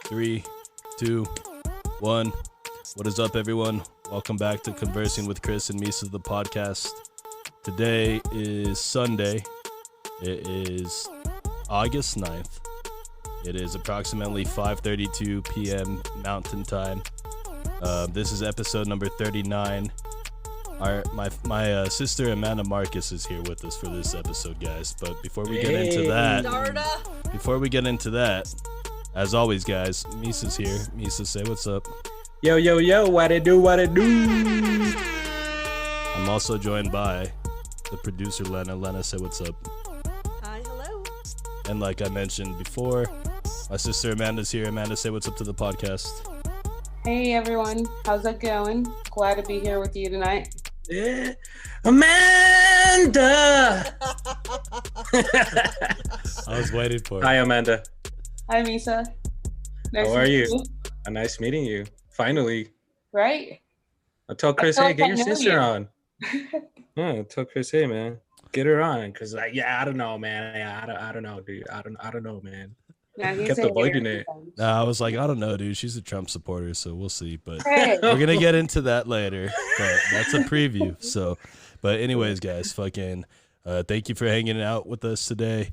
Three, two, one. What is up, everyone? Welcome back to Conversing with Chris and Misa, the podcast. Today is Sunday. It is August 9th. It is approximately 5:32 p.m. Mountain Time. This is episode number 39. My sister Amanda Marquez is here with us for this episode, guys. But before we get into that, as always, guys, Misa's here. Misa, say what's up. Yo, what it do? I'm also joined by the producer, Lena. Lena, say what's up. Hi, hello. And like I mentioned before, my sister Amanda's here. Amanda, say what's up to the podcast. Hey everyone, how's it going? Glad to be here with you tonight. Yeah. Amanda! I was waiting for it. Hi, Amanda. Hi Misa. How are you? Nice meeting you. Finally. Right? I told Chris, I hey, get your sister you. on. I told Chris, hey, man, get her on. Because, like, yeah, I don't know, man. I don't know, dude. I don't know, man. Yeah, Kept avoiding it. No, I was like, I don't know, dude. She's a Trump supporter, so we'll see. But Hey. we're gonna get into that later. But that's a preview. So, but anyways, guys, thank you for hanging out with us today.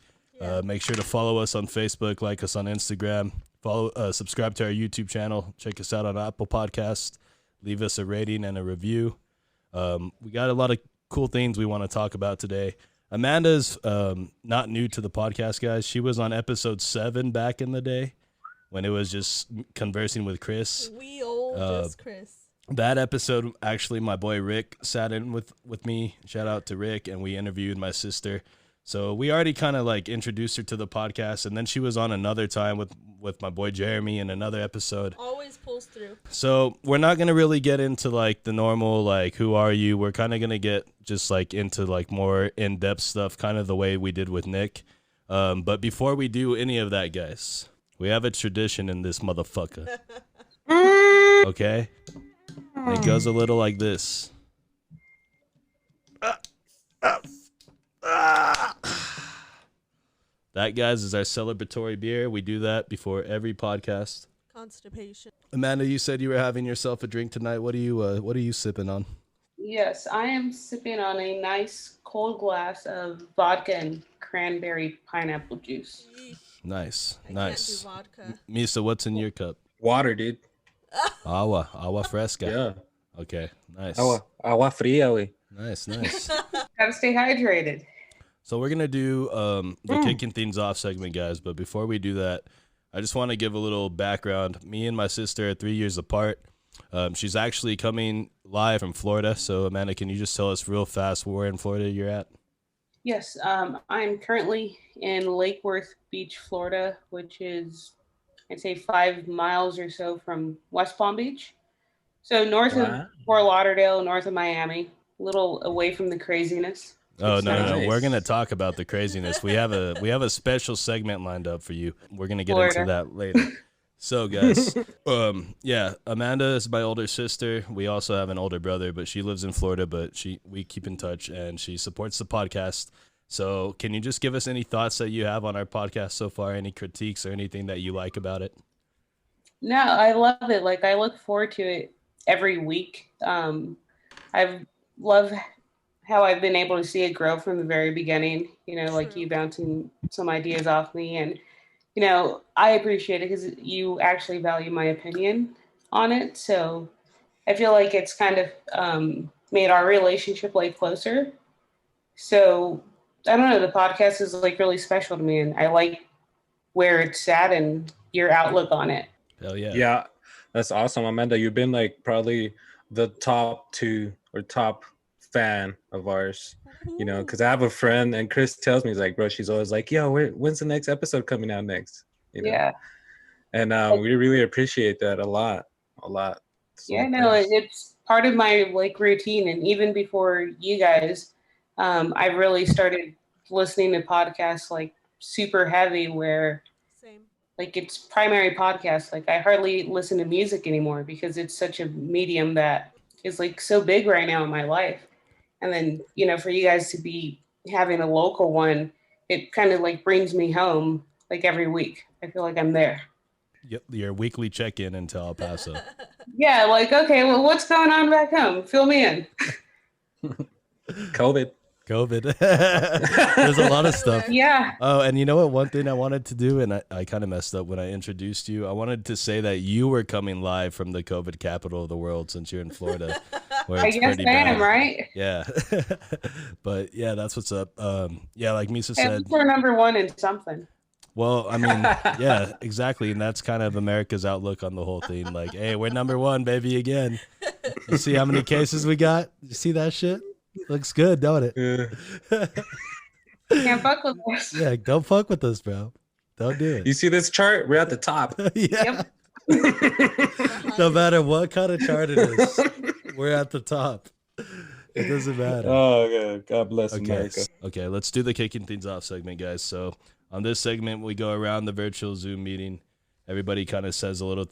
Make sure to follow us on Facebook, like us on Instagram, subscribe to our YouTube channel, check us out on Apple Podcast, leave us a rating and a review. We got a lot of cool things we want to talk about today. Amanda's not new to the podcast, guys. She was on episode 7 back in the day when it was just conversing with Chris. We old as Chris. That episode, actually, my boy Rick sat in with me. Shout out to Rick, and we interviewed my sister. So we already kind of like introduced her to the podcast, and then she was on another time with my boy Jeremy in another episode. Always pulls through. So we're not going to really get into like the normal, like, who are you? We're kind of going to get just like into like more in-depth stuff, kind of the way we did with Nick. But before we do any of that, guys, we have a tradition in this motherfucker. Okay? And it goes a little like this. That, guys, is our celebratory beer. We do that before every podcast. Constipation. Amanda, you said you were having yourself a drink tonight. What are you sipping on? Yes, I am sipping on a nice cold glass of vodka and cranberry pineapple juice. Nice. I can't do vodka. Misa, what's in your cup? Water, dude. Agua fresca. Yeah. Okay, nice. Agua fría, güey. Nice. Gotta stay hydrated. So we're going to do the kicking things off segment, guys. But before we do that, I just want to give a little background. Me and my sister are 3 years apart. She's actually coming live from Florida. So, Amanda, can you just tell us real fast where in Florida you're at? Yes, I'm currently in Lake Worth Beach, Florida, which is, I'd say, 5 miles or so from West Palm Beach. So north of Fort Lauderdale, north of Miami, a little away from the craziness. Oh, no. Nice. We're going to talk about the craziness. We have a special segment lined up for you. We're going to get into that later. So, guys, Amanda is my older sister. We also have an older brother, but she lives in Florida, but we keep in touch, and she supports the podcast. So can you just give us any thoughts that you have on our podcast so far, any critiques or anything that you like about it? No, I love it. Like, I look forward to it every week. I love how I've been able to see it grow from the very beginning, like you bouncing some ideas off me. And, I appreciate it because you actually value my opinion on it. So I feel like it's kind of made our relationship like closer. So I don't know, the podcast is like really special to me, and I like where it's at and your outlook on it. Hell yeah. Yeah, that's awesome, Amanda. You've been like probably the top 2 or top fan of ours, because I have a friend, and Chris tells me, he's like, bro, she's always like, yo, when's the next episode coming out next? Yeah. And we really appreciate that a lot. So yeah, no, it's part of my like routine. And even before you guys, I really started listening to podcasts like super heavy where like it's primary podcast. Like I hardly listen to music anymore because it's such a medium that is like so big right now in my life. And then, for you guys to be having a local one, it kind of like brings me home like every week. I feel like I'm there. your weekly check-in into El Paso. Yeah, like, okay, well, what's going on back home? Fill me in. COVID. There's a lot of stuff. Yeah. Oh, and you know what? One thing I wanted to do, and I kind of messed up when I introduced you. I wanted to say that you were coming live from the COVID capital of the world since you're in Florida. Where I it's guess pretty I bad. am, right? Yeah. But yeah, that's what's up. Yeah, like Misa Hey, said. we're number one in something. Well, I mean, yeah, exactly. And that's kind of America's outlook on the whole thing. Like, hey, we're number one, baby, again. You see how many cases we got? You see that shit? Looks good, don't it? Yeah. Can't fuck with us. Yeah, don't fuck with us, bro. Don't do it. You see this chart? We're at the top. Yeah. Yep. No matter what kind of chart it is, we're at the top. It doesn't matter. Oh, God bless Okay. America. Okay, let's do the kicking things off segment, guys. So on this segment, we go around the virtual Zoom meeting. Everybody kind of says a little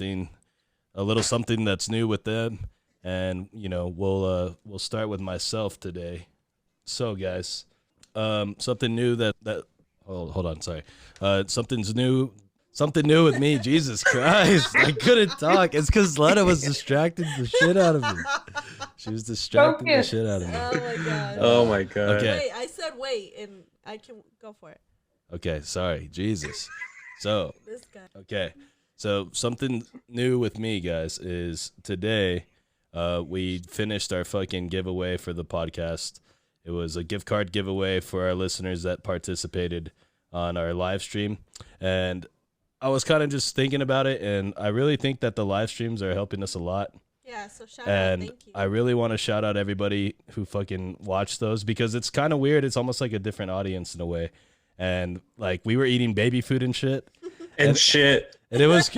something that's new with them. And, you know, we'll start with myself today. So, guys, something new that hold on, sorry. Something new with me. Jesus Christ. I couldn't talk. It's because Letta was distracting the shit out of me. She was distracting the shit out of me. Oh my god. Oh my God. Okay. Wait, I said wait, and I can go for it. Okay, sorry. Jesus. So, This guy. okay. So something new with me, guys, is today we finished our fucking giveaway for the podcast. It was a gift card giveaway for our listeners that participated on our live stream. And I was kind of just thinking about it, and I really think that the live streams are helping us a lot. Yeah, so shout out, And thank you. I really want to shout out everybody who fucking watched those, because it's kind of weird. It's almost like a different audience in a way. And like, we were eating baby food and shit. And shit. And it was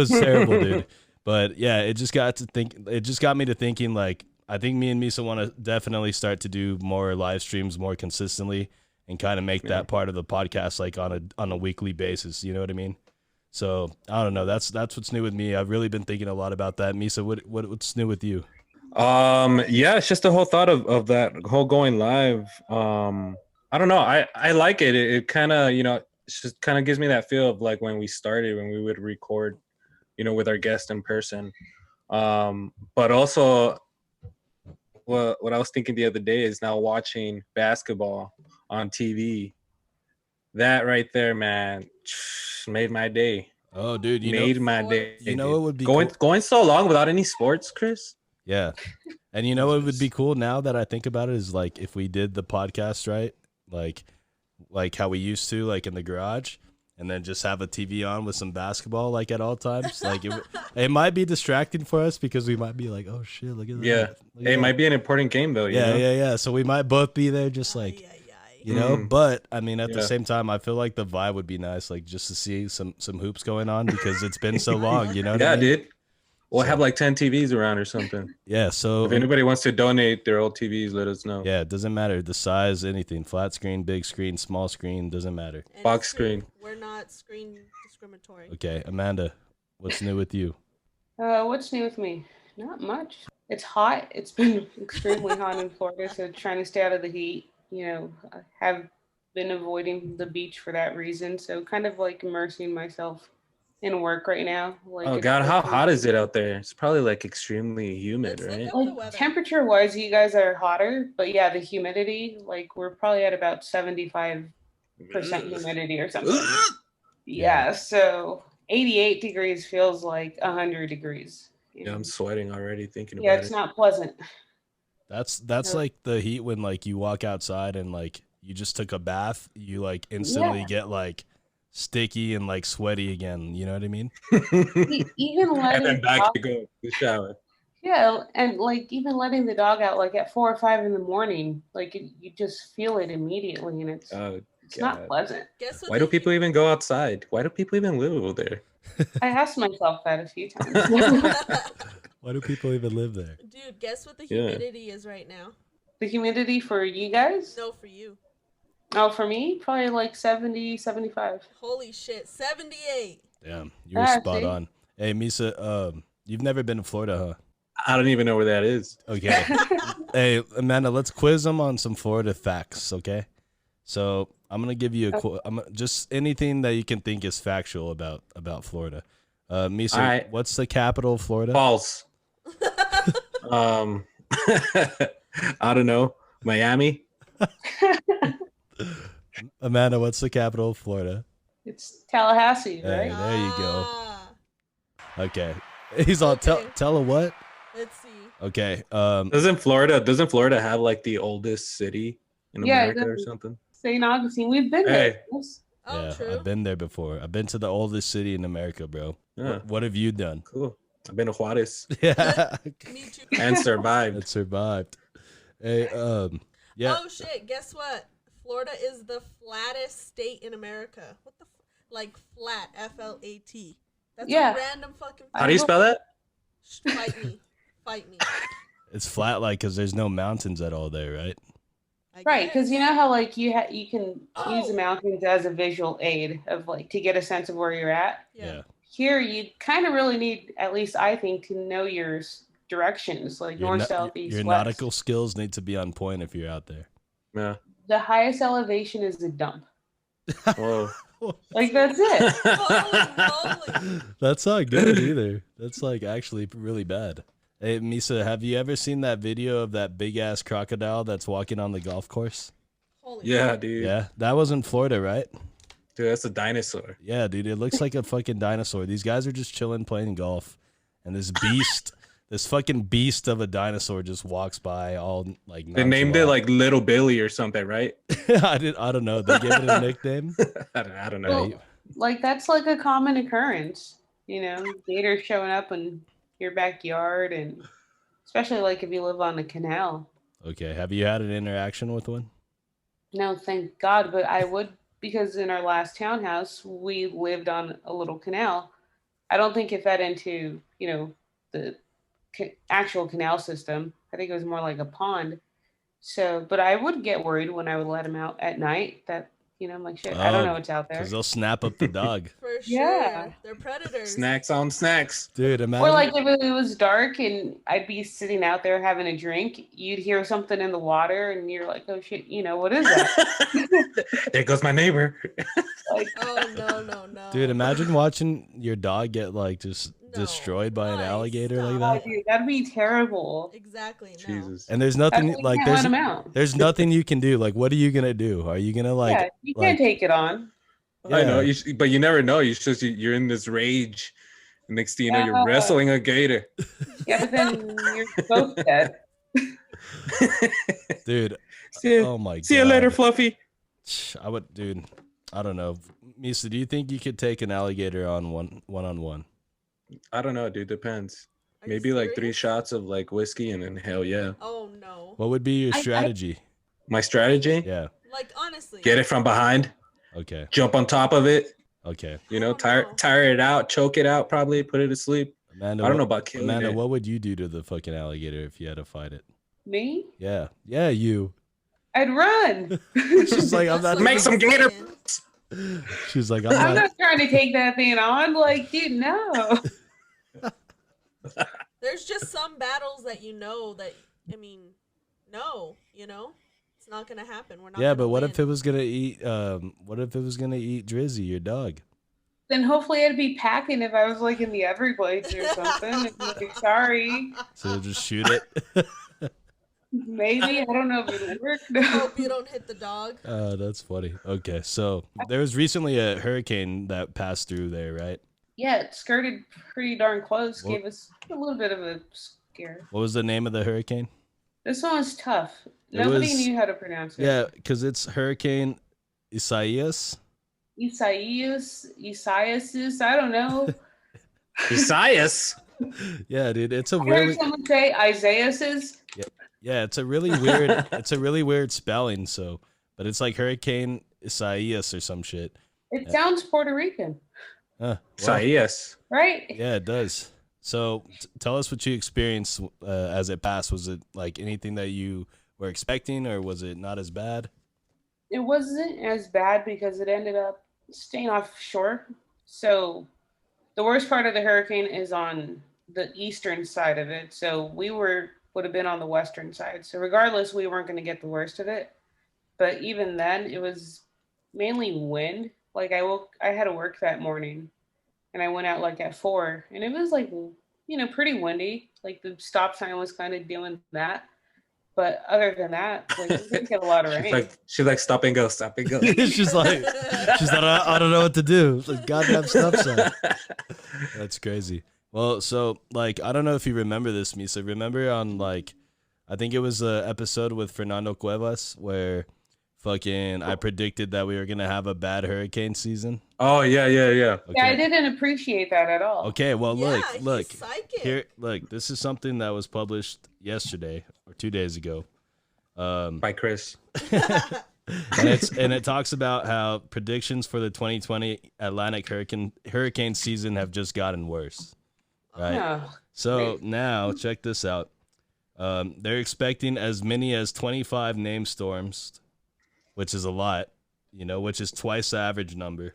terrible, dude. But yeah, it just got me to thinking, like, I think me and Misa want to definitely start to do more live streams more consistently and kind of make that part of the podcast like on a weekly basis. You know what I mean? So I don't know. That's what's new with me. I've really been thinking a lot about that. Misa, what's new with you? Yeah, it's just the whole thought of that whole going live. I don't know. I like it. It kind of, you know, it just kind of gives me that feel of like when we started, when we would record, you know, with our guest in person. But also what I was thinking the other day is now watching basketball on TV. That right there, man, made my day. Oh, dude, Made my day. You know what would be going so long without any sports, Chris? Yeah. And you know what would be cool now that I think about it is like if we did the podcast right, like how we used to, like in the garage, and then just have a TV on with some basketball like at all times. Like it might be distracting for us because we might be like, oh shit, look at that. Yeah. Look at It that. might be an important game though. You know? Yeah. So we might both be there just like, you know, but I mean, at the same time, I feel like the vibe would be nice, like just to see some hoops going on because it's been so long, you know what I mean? Dude. We'll have like 10 TVs around or something. Yeah, so If anybody wants to donate their old TVs, let us know. yeah, it doesn't matter the size, anything, flat screen, big screen, small screen, doesn't matter. And Box screen. We're not screen discriminatory. Okay, Amanda, what's new with you? What's new with me? Not much. It's hot. It's been extremely hot in Florida, so trying to stay out of the heat. You know, I have been avoiding the beach for that reason. So kind of like immersing myself in work right now. Like, Oh it's God, how like- hot is it out there? It's probably like extremely humid, Let's right? look up the Like weather. temperature wise, you guys are hotter, but yeah, the humidity, like we're probably at about 75% humidity or something. Yeah, so 88 degrees feels like 100 degrees. Yeah, I'm sweating already thinking Yeah, about it's it. not pleasant. That's Yeah. like the heat when like you walk outside and like you just took a bath, you like instantly Yeah. get like sticky and like sweaty again. You know what I mean? Even And letting then the back dog, to go to the shower. yeah, and like even letting the dog out like at 4 or 5 in the morning, like you just feel it immediately, and it's Oh, not God. pleasant. Guess what Why do people even go outside? Why do people even live over there? I asked myself that a few times. Why do people even live there? Dude, guess what the Yeah. humidity is right now? The humidity for you guys? No, for you. Oh, for me, probably like 70, 75. Holy shit, 78. Damn, you were Ah, spot see? on. Hey, Misa, you've never been to Florida, huh? I don't even know where that is. Okay. Hey, Amanda, let's quiz them on some Florida facts, okay? So I'm gonna give you just anything that you can think is factual about Florida. Misa, Alright. what's the capital of Florida? False. I don't know. Miami. Amanda, what's the capital of Florida? It's Tallahassee, Hey, right? there you go. Ah, Okay. He's all Okay. tell a what? let's see. Okay. Doesn't Florida have like the oldest city in Yeah, America or the- something? St. Augustine. We've been there. Hey. Yes. Oh, yeah, true. I've been there before. I've been to the oldest city in America, bro. Yeah. What have you done? Cool. I've been to Juarez Yeah. Me too. and survived. That survived. Hey, yeah. Oh shit! Guess what? Florida is the flattest state in America. What the like flat? FLAT. That's Yeah. a random fucking. How do you spell that? Fight me, fight me. It's flat like because there's no mountains at all there, right? I Right, because you guess. know how like you can use the Oh. mountains as a visual aid of like to get a sense of where you're at. Yeah. Here, you kind of really need, at least I think, to know your directions, like north, south, east, your west. nautical skills need to be on point if you're out there. Yeah. The highest elevation is the dump. Whoa. Like that's it. Holy moly! That's not good either. That's like actually really bad. Hey, Misa, have you ever seen that video of that big ass crocodile that's walking on the golf course? Holy Yeah, shit. dude. Yeah, that was in Florida, right? Dude, that's a dinosaur. Yeah, dude, it looks like a fucking dinosaur. These guys are just chilling playing golf, and this beast, this fucking beast of a dinosaur just walks by all like. They named it nonchalant. like Little Billy or something, right? I don't know. They give it a nickname. I don't know. Well, like that's like a common occurrence, you know, gators showing up in your backyard, and especially like if you live on a canal. Okay, have you had an interaction with one? No, thank God, but I would, because in our last townhouse we lived on a little canal. I don't think it fed into, you know, the actual canal system. I think it was more like a pond. So, but I would get worried when I would let him out at night that, you know, I'm like, shit, I don't know what's out there. Because they'll snap up the dog. For sure. Yeah. They're predators. Snacks on snacks. Dude, imagine. Or like if it was dark and I'd be sitting out there having a drink, you'd hear something in the water and you're like, oh shit, you know, what is that? There goes my neighbor. Like, Oh no. Dude, imagine watching your dog get like just No. destroyed by an Why? alligator like Stop. that. dude, that'd be terrible. Exactly. No. Jesus. And there's That's nothing why you like can't let him out. there's nothing you can do. Like, what are you gonna do? Are you gonna like? Yeah, you like- can't take it on. I know, Yeah. but you never know. You're in this rage. And next thing you know, Yeah. you're wrestling a gator. Yeah, but then you're both dead. Dude, See you, oh my god. see you later, Fluffy. I would, dude. I don't know, Misa. Do you think you could take an alligator on one on one? I don't know, dude. Depends. Are you Maybe like 3 serious? shots of like whiskey, and then hell yeah. Oh no. What would be your I- strategy? My strategy: Yeah. Like honestly. get it from behind, Okay. jump on top of it. Okay. You know, I don't know. tire it out, choke it out, probably put it to sleep. Amanda, I don't know what- about killing Amanda, it. what would you do to the fucking alligator if you had to fight it? Me? Yeah. Yeah, you. I'd run. She's like, I'm not. That's what Make I'm some gator- saying. She's like, I'm I'm not. not trying to take that thing on. Like, dude, no. There's just some battles that you know that I mean, no, you know, it's not gonna happen. We're not. Yeah, gonna but what win. if it was gonna eat? What if it was gonna eat Drizzy, your dog? Then hopefully I'd be packing if I was like in the Everglades or something. I'd be like, sorry. So just shoot it. Maybe. I don't know if it'll work. No. Hope you don't hit the dog. That's funny. Okay, so there was recently a hurricane that passed through there, right? Yeah, it skirted pretty darn close. Well- Gave us a little bit of a scare. What was the name of the hurricane? This one was tough. It Nobody was- knew how to pronounce it. Yeah, because it's Hurricane Isaias. Isaias, I don't know. Isaias. Yeah, dude, it's a I heard really someone say Isaias's. yeah, it's a really weird it's a really weird spelling. So, but it's like Hurricane Isaias or some shit. It sounds Puerto Rican, Well, Isaias. right? yeah, it does. So, tell us what you experienced as it passed. Was it like anything that you were expecting, or was it not as bad? It wasn't as bad because it ended up staying offshore. So the worst part of the hurricane is on the eastern side of it. So we would have been on the western side. So regardless, we weren't going to get the worst of it. But even then, it was mainly wind. Like I had to work that morning, and I went out like at 4, and it was like, pretty windy. Like the stop sign was kind of doing that. But other than that, like we didn't get a lot of rain. She's like, stop and go, stop and go. she's like, I don't know what to do. It's like goddamn stop sign. That's crazy. Well, so like, I don't know if you remember this, Misa. Remember on like, I think it was an episode with Fernando Cuevas where fucking I predicted that we were gonna have a bad hurricane season. Oh yeah. Yeah, I didn't appreciate that at all. Okay, well Yeah, look he's psychic. here. Look, this is something that was published yesterday or 2 days ago. By Chris. and it talks about how predictions for the 2020 Atlantic hurricane season have just gotten worse. Right. Oh, So great. now check this out. They're expecting as many as 25 named storms, which is a lot, which is twice the average number.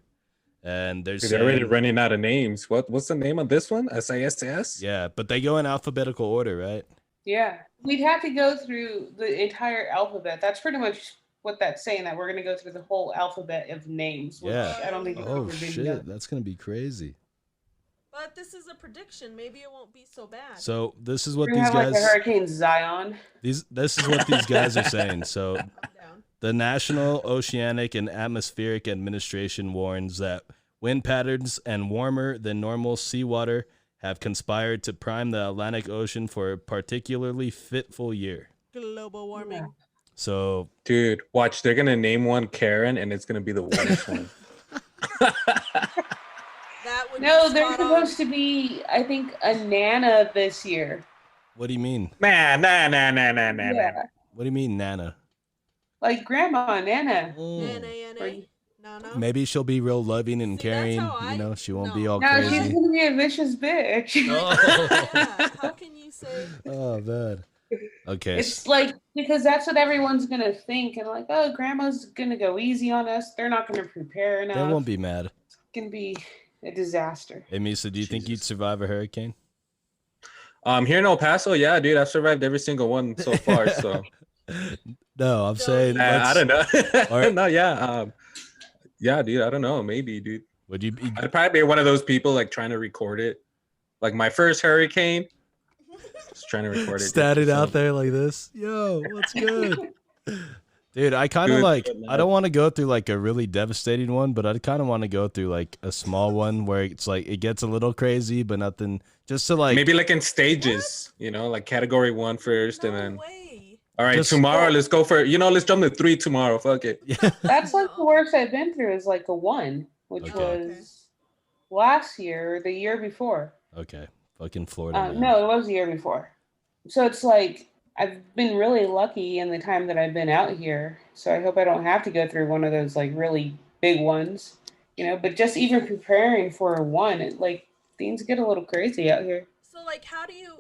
And they're They're already running out of names. What's the name of this one? SISS? Yeah, but they go in alphabetical order, right? Yeah, we'd have to go through the entire alphabet. That's pretty much what that's saying, that we're going to go through the whole alphabet of names. Which Yeah. I don't think we've Oh ever been shit, done. that's gonna be crazy. But this is a prediction. Maybe it won't be so bad. So this is what We're these gonna have guys like a Hurricane Zion. this is what these guys are saying. So I'm down. the National Oceanic and Atmospheric Administration warns that wind patterns and warmer than normal seawater have conspired to prime the Atlantic Ocean for a particularly fitful year. Global warming. Yeah. So Dude, watch. They're gonna name one Karen, and it's gonna be the worst one. That would No, be they're spot on. supposed to be, I think, a Nana this year. what do you mean? Man, nah. Yeah, What do you mean, Nana? like Grandma Nana. N-A-N-A? No. Maybe she'll be real loving and See, that's caring. how I- She won't no. be all No, she's crazy. gonna be a vicious bitch. Yeah, how can you say? Oh man. Okay. It's like, because that's what everyone's gonna think, and like, oh, Grandma's gonna go easy on us. They're not gonna prepare enough. They won't be mad. It's gonna be a disaster. Hey Misa, do you think you'd Jesus. survive a hurricane? Here in El Paso, yeah, dude, I've survived every single one so far. So No, I'm saying I don't know. Or- No, yeah, yeah, dude, I don't know. Maybe, dude. Would you be I'd probably be one of those people like trying to record it, like my first hurricane. Just trying to record it. standing so- out there like this? Yo, what's good? Dude, I kind of Good, like, good, man. I don't want to go through like a really devastating one, but I kind of want to go through like a small one where it's like, it gets a little crazy, but nothing, just to like, Maybe like in stages, like category 1 first, and No then way. all right, Just- tomorrow let's go for let's jump to 3 tomorrow. Fuck it. That's like the worst I've been through, is like a 1, which Okay. was last year or the year before. okay, fucking Florida. man. No, it was the year before. So it's like, I've been really lucky in the time that I've been out here. So I hope I don't have to go through one of those like really big ones, but just even preparing for one, like things get a little crazy out here. So, like, how do you?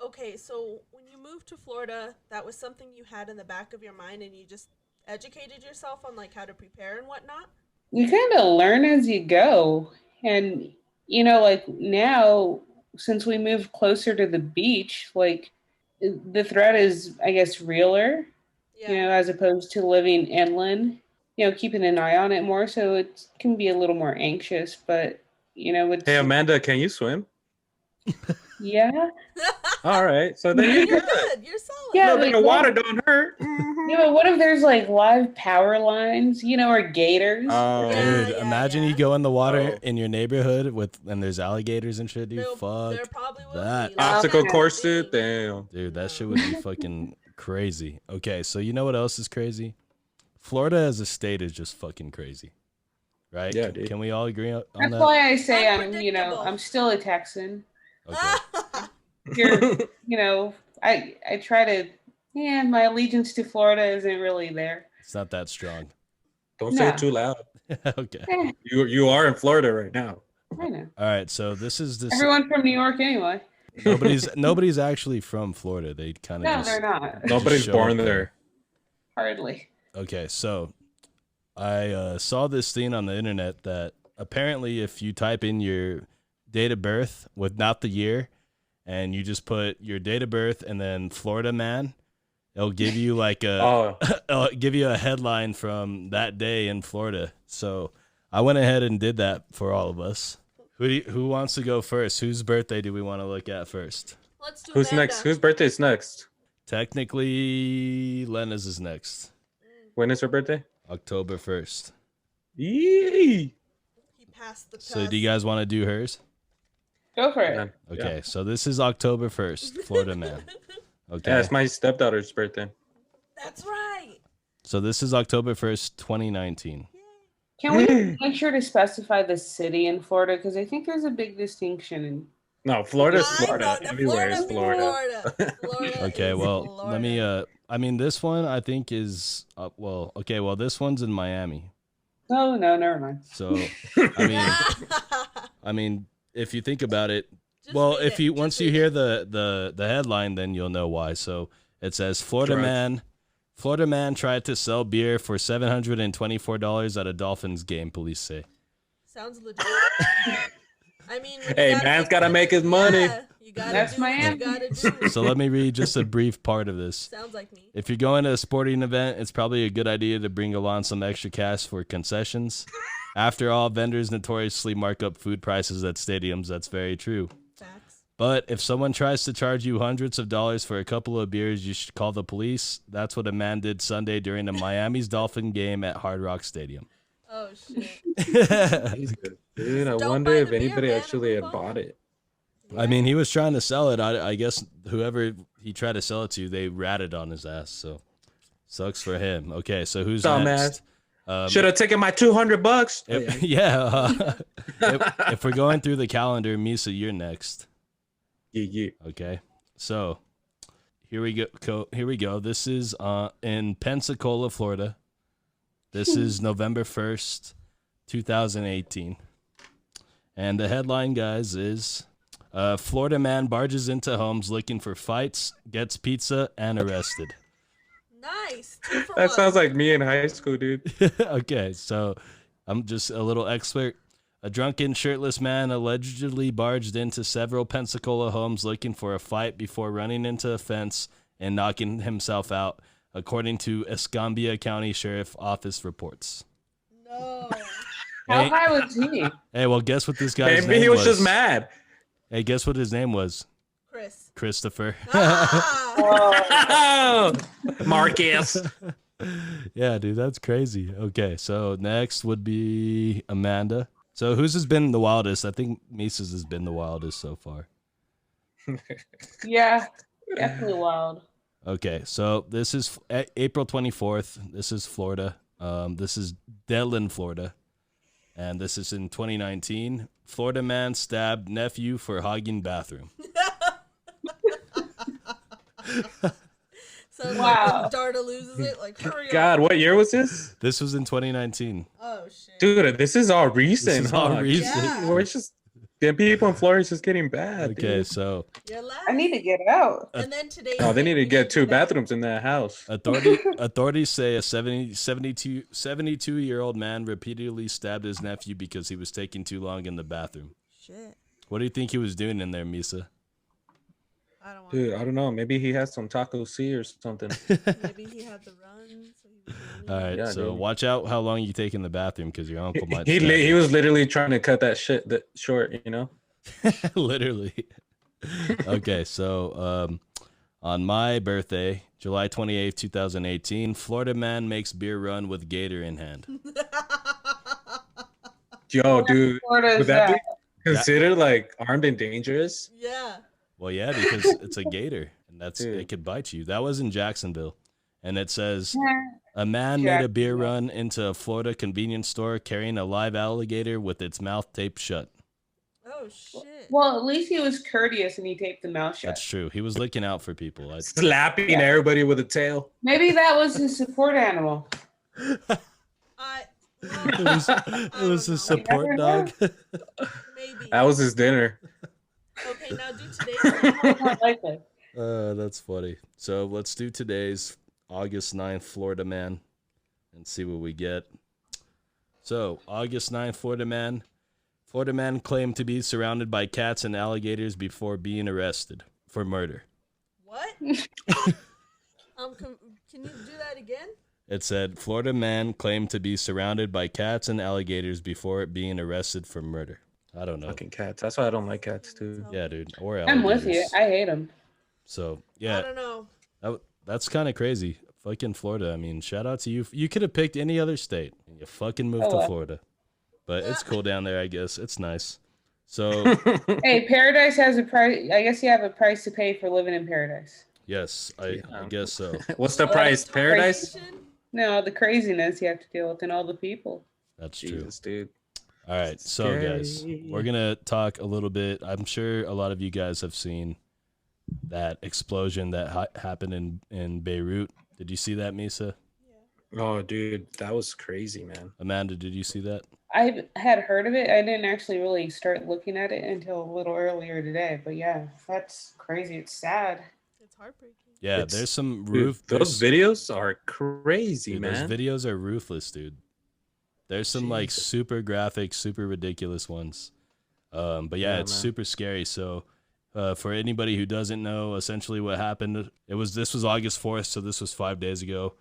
Okay, so when you moved to Florida, that was something you had in the back of your mind, and you just educated yourself on like how to prepare and whatnot. You kind of learn as you go. And, like now, since we moved closer to the beach, like the threat is, I guess, realer, Yeah. as opposed to living inland, keeping an eye on it more. So it can be a little more anxious, but, it's, Hey Amanda, can you swim? yeah. All right, so then You're you're good. good. You're solid. Yeah, A little bit of water don't hurt. Yeah, but what if there's like live power lines, or gators? Oh, Yeah. Dude, imagine you go in the water in your neighborhood and there's alligators and shit, dude. There Fuck. probably will that. be. Like, obstacle Yeah. course, dude. Damn. Dude, that shit would be fucking crazy. Okay, so you know what else is crazy? Florida as a state is just fucking crazy. Right? Yeah, dude. Can we all agree on That's that? why I say Unpredictable. I'm still a Texan. Okay. Here, I try to, my allegiance to Florida isn't really there. It's not that strong. Don't say No. it too loud. Okay. Eh, You are in Florida right now. I know. All right, so this is this Everyone from New York anyway. nobody's actually from Florida. They kind of No, just they're not. Nobody's show born up there. Hardly. Okay, so I saw this thing on the internet that apparently if you type in your date of birth with not the year and you just put your date of birth and then Florida man, it'll give you like a Oh, it'll give you a headline from that day in Florida. So I went ahead and did that for all of us Who wants to go first? Whose birthday do we want to look at first? Let's do Who's Amanda. next? Whose birthday is next? Technically, Lena's is next. When is her birthday? October 1st. Yee. He passed the test. So do you guys want to do hers? Go for it. Okay, so this is October 1st, Florida man. Okay. Yeah, it's my stepdaughter's birthday. That's right. So this is October 1st, 2019. Can we make sure to specify the city in Florida? Because I think there's a big distinction. In No, Florida's I Florida. know, the Everywhere is Florida. Florida Okay, is well, Florida. let me I mean this one I think is this one's in Miami. no, never mind. So, I mean if you think about it, Just well, read if it. you Just once you read hear it. the headline, then you'll know why. So, it says Florida Drugs. man tried to sell beer for $724 at a Dolphins game, police say. Sounds legit. I mean, when Hey, you gotta man's get gotta the- make his money. Yeah, you gotta That's do what Miami. you gotta do. So, let me read just a brief part of this. Sounds like me. If you're going to a sporting event, it's probably a good idea to bring along some extra cash for concessions. After all, vendors notoriously mark up food prices at stadiums. That's very true. Facts. But if someone tries to charge you hundreds of dollars for a couple of beers, you should call the police. That's what a man did Sunday during the Miami's Dolphin game at Hard Rock Stadium. Oh shit. Jesus, dude, I Don't wonder buy if the beer, anybody man, actually move had on. bought it. I mean, he was trying to sell it. I guess whoever he tried to sell it to, they ratted on his ass. So sucks for him. Okay, so who's Dumbass. next? Should have taken my $200. If we're going through the calendar, Misa, you're next. Yeah. Okay, so here we go. Here we go. This is in Pensacola, Florida. This is November 1st, 2018. And the headline, guys, is Florida man barges into homes looking for fights, gets pizza, and arrested. Nice. 2 for That 1. sounds like me in high school, dude. Okay, so I'm just a little expert. A drunken, shirtless man allegedly barged into several Pensacola homes looking for a fight before running into a fence and knocking himself out, according to Escambia County Sheriff Office reports. No. How Hey, high was he? hey, well, guess what this guy's Maybe name he was just mad. Hey, guess what his name was? Chris. Christopher. Ah! Oh, Marquez. Yeah, dude, that's crazy. Okay, so next would be Amanda. So whose has been the wildest? I think Misa's has been the wildest so far. Yeah, definitely wild. Okay, so this is April 24th. This is Florida. This is Deadland, Florida. And this is in 2019. Florida man stabbed nephew for hogging bathroom. So Wow. like Darda loses it. Like hurry up. God, what year was this? This was in 2019. Oh shit. Dude, this is all recent, This is all huh? recent. Yeah. We're just the people in Florida is just getting bad. Okay, dude. so You're last. I need to get out. And then today. Oh, they need to we get should 2 do that. bathrooms in that house. authorities say a 72-year-old man repeatedly stabbed his nephew because he was taking too long in the bathroom. Shit. What do you think he was doing in there, Misa? I don't want. Dude, I don't know. Maybe he has some taco C or something. Maybe he had the run. So he was running. All right, Yeah, so dude. watch out how long you take in the bathroom because your uncle might. He stab li- he you. was literally trying to cut that short, you know? Literally. Okay, so on my birthday, July 28th, 2018, Florida man makes beer run with gator in hand. Yo, dude, Florida would is that that? be considered like armed and dangerous? Yeah. Well, yeah, because it's a gator, and Dude. it could bite you. That was in Jacksonville, and it says a man made a beer Jacksonville. run into a Florida convenience store carrying a live alligator with its mouth taped shut. Oh shit. Well, at least he was courteous and he taped the mouth shut. That's true. He was looking out for people. Slapping everybody with a tail. Maybe that was his support animal. I. It was, it was a know. support dog. Maybe. That was his dinner. Okay, now do today's. I like that. That's funny. So let's do today's August 9th Florida man and see what we get. So August 9th Florida man. Florida man claimed to be surrounded by cats and alligators before being arrested for murder. What? Can you do that again? It said Florida man claimed to be surrounded by cats and alligators before being arrested for murder. I don't know. Fucking cats. That's why I don't like cats too. Yeah, dude. Or I'm with you. alligators. I hate them. So I yeah, don't know. that's kind of crazy. Fucking Florida. I mean, shout out to you. You could have picked any other state, and you fucking moved to Florida. But it's cool down there, I guess. It's nice. So Hey, paradise has a price. I guess you have a price to pay for living in paradise. yes, I guess so. What's the price? Paradise? No, the craziness you have to deal with and all the people. That's true. Jesus, dude. All right, so guys, we're gonna talk a little bit. I'm sure a lot of you guys have seen that explosion that happened in Beirut. Did you see that, Misa? Oh, dude, that was crazy, man. Amanda, did you see that? I had heard of it. I didn't actually really start looking at it until a little earlier today. But yeah, that's crazy. It's sad. It's heartbreaking. Yeah, there's some roof. Dude, those videos are crazy, dude, man. those videos are ruthless, dude. There's some like super graphic, super ridiculous ones. But yeah, it's super scary. So for anybody who doesn't know, essentially what happened, this was August 4th, so this was 5 days ago.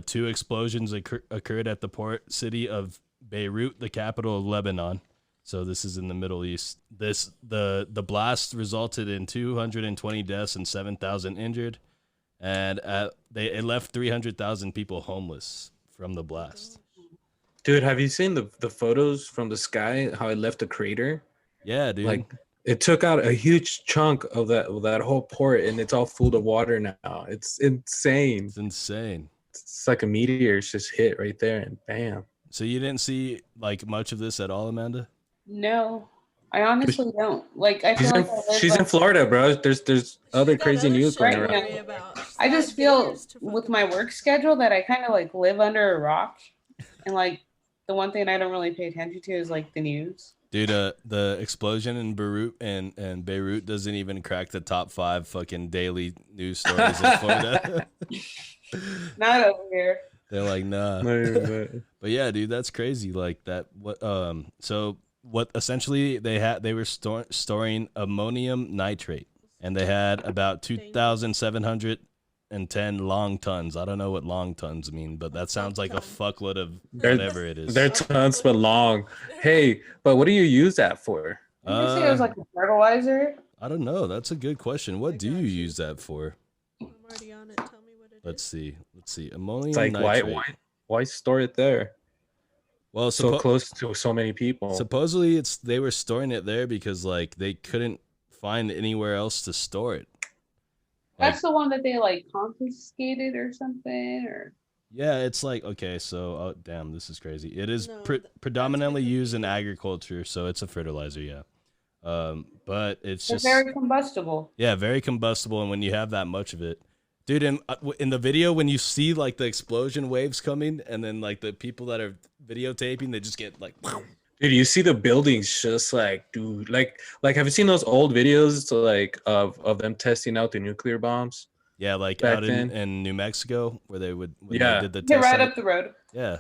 2 explosions occurred at the port city of Beirut, the capital of Lebanon. So this is in the Middle East. The blast resulted in 220 deaths and 7,000 injured, and it left 300,000 people homeless from the blast. Dude, have you seen the photos from the sky? How it left a crater? Yeah, dude. Like it took out a huge chunk of that whole port, and it's all full of water now. It's insane. It's insane. It's like a meteor just hit right there, and bam. So you didn't see like much of this at all, Amanda? No, I honestly don't. Like I feel she's in Florida, bro. There's other crazy news going around. I just feel with my work schedule that I kind of like live under a rock, and like the one thing I don't really pay attention to is like the news. Dude, the explosion in Beirut and Beirut doesn't even crack the top 5 fucking daily news stories in Florida. Not over here. They're like, nah. But yeah, dude, that's crazy. Like that. So what? Essentially, they were storing ammonium nitrate, and they had about 2,710 long tons. I don't know what long tons mean, but that sounds like a fuckload of whatever it is. They're tons, but long. Hey, but what do you use that for? Did you say it was like a fertilizer? I don't know. That's a good question. What do you use that for? I'm already on it. Tell me what it is. Let's see. Ammonium It's like nitrate. why store it there? Well, so close to so many people. Supposedly, they were storing it there because like they couldn't find anywhere else to store it. That's the one that they like confiscated or something, or yeah, it's like okay, so damn, this is crazy. It is predominantly used in agriculture, so it's a fertilizer, yeah. But it's just very combustible. Yeah, very combustible, and when you have that much of it, dude, in the video when you see like the explosion waves coming, and then like the people that are videotaping, they just get like. Dude, you see the buildings just like, dude, like have you seen those old videos like of them testing out the nuclear bombs? Yeah, like out in New Mexico where they would they did the test right up the road. Yeah,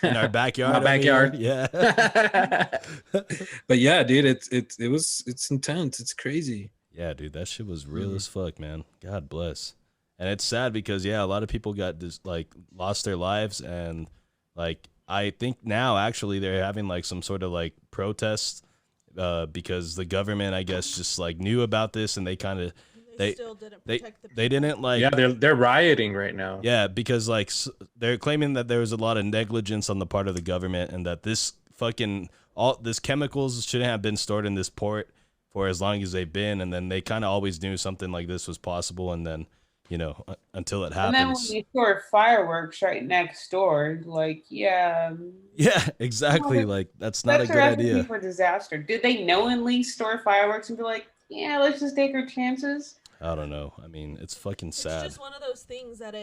in our backyard. My backyard. Yeah. But yeah, dude, it's intense. It's crazy. Yeah, dude, that shit was real as fuck, man. God bless. And it's sad because a lot of people got lost their lives, and like I think now actually they're having like some sort of like protest because the government, I guess, just like knew about this, and they kind of still didn't protect the people. They didn't like. Yeah, they're rioting right now. Yeah, because like they're claiming that there was a lot of negligence on the part of the government, and that this chemicals shouldn't have been stored in this port for as long as they've been, and then they kind of always knew something like this was possible, and then until it happens. And then when you store fireworks right next door, like yeah, exactly. Like that's not a good idea for disaster. Did they knowingly store fireworks and be like, yeah, let's just take our chances? I don't know. I mean, it's fucking sad. It's just one of those things that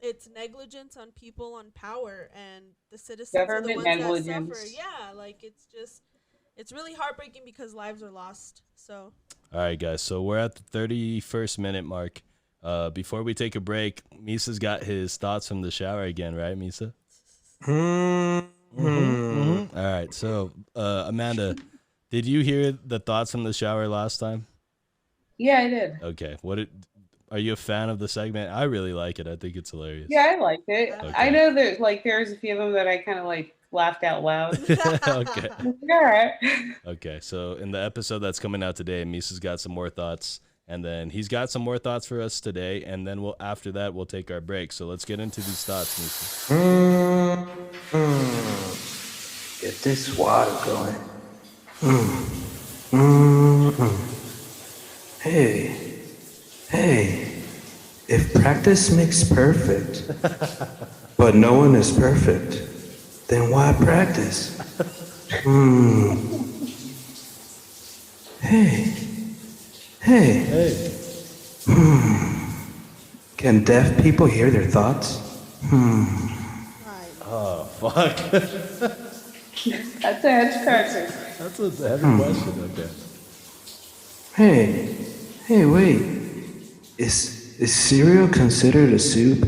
it's negligence on people on power, and the citizens are the ones that suffer. Yeah, like it's really heartbreaking because lives are lost. So. All right, guys. So we're at the 31st minute mark. Before we take a break, Misa's got his thoughts from the shower again, right, Misa? All right. So, Amanda, did you hear the thoughts from the shower last time? Yeah, I did. Okay. Are you a fan of the segment? I really like it. I think it's hilarious. Yeah, I liked it. Okay. I know there's a few of them that I kind of like laughed out loud. Okay. All right. Okay. So in the episode that's coming out today, Misa's got some more thoughts, and then he's got some more thoughts for us today, and then after that we'll take our break. So let's get into these thoughts, Misa. Get this water going. Hey, if practice makes perfect, but no one is perfect, then why practice? Hey. Can deaf people hear their thoughts? Oh, fuck. That's a question. That's a heavy question. Okay. Hey, wait. Is cereal considered a soup?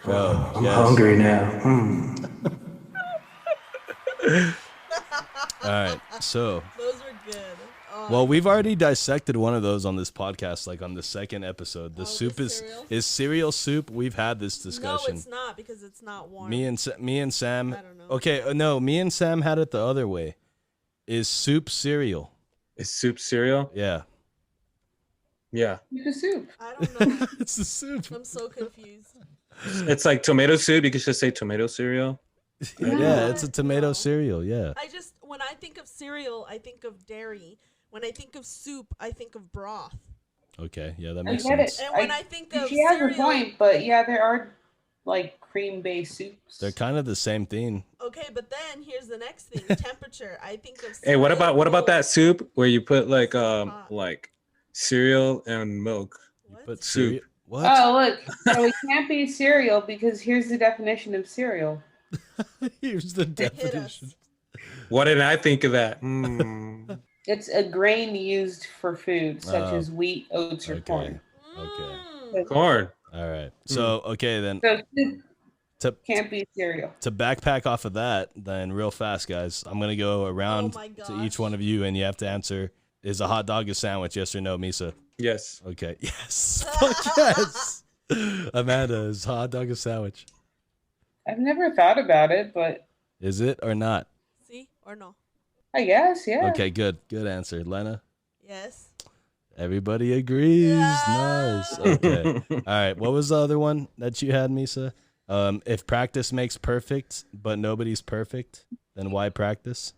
Bro, I'm hungry now. All right, so. Those were good. Oh, Well, we've already dissected one of those on this podcast, like on the second episode. The soup the is cereal soup. We've had this discussion. No, it's not because it's not warm. Me and Sam. I don't know. Okay, no, me and Sam had it the other way. Is soup cereal? Is soup cereal? Yeah. Yeah. It's a soup. I don't know. It's the soup. I'm so confused. It's like tomato soup. You could just say tomato cereal. Yeah, it's a tomato cereal. Yeah. When I think of cereal, I think of dairy. When I think of soup, I think of broth. Okay. Yeah, that I makes get sense. it. And when I think of She has cereal, a point, but yeah, there are like cream-based soups. They're kind of the same thing. okay, but then here's the next thing: temperature. I think of. Hey, what about cold. that soup where you put like cereal and milk? What? But Soup. cereal. What? Oh, look. So it can't be cereal because here's the definition of cereal. Here's the Hit us. definition. What did I think of that? It's a grain used for food, such Oh. as wheat, oats, or Okay. corn. Okay. Corn. All right. So okay then. So soup To can't be cereal. to backpack off of that, then real fast, guys. I'm gonna go around Oh my to each gosh. one of you, and you have to answer: is a hot dog a sandwich? Yes or no, Misa? Yes. Okay. Yes. Fuck yes. Amanda, is a hot dog a sandwich? I've never thought about it, but Is it or not? See or no? I guess, yeah. Okay. Good. Good answer, Lena. Yes. Everybody agrees. Yeah. Nice. Okay. All right. What was the other one that you had, Misa? If practice makes perfect, but nobody's perfect, then why practice?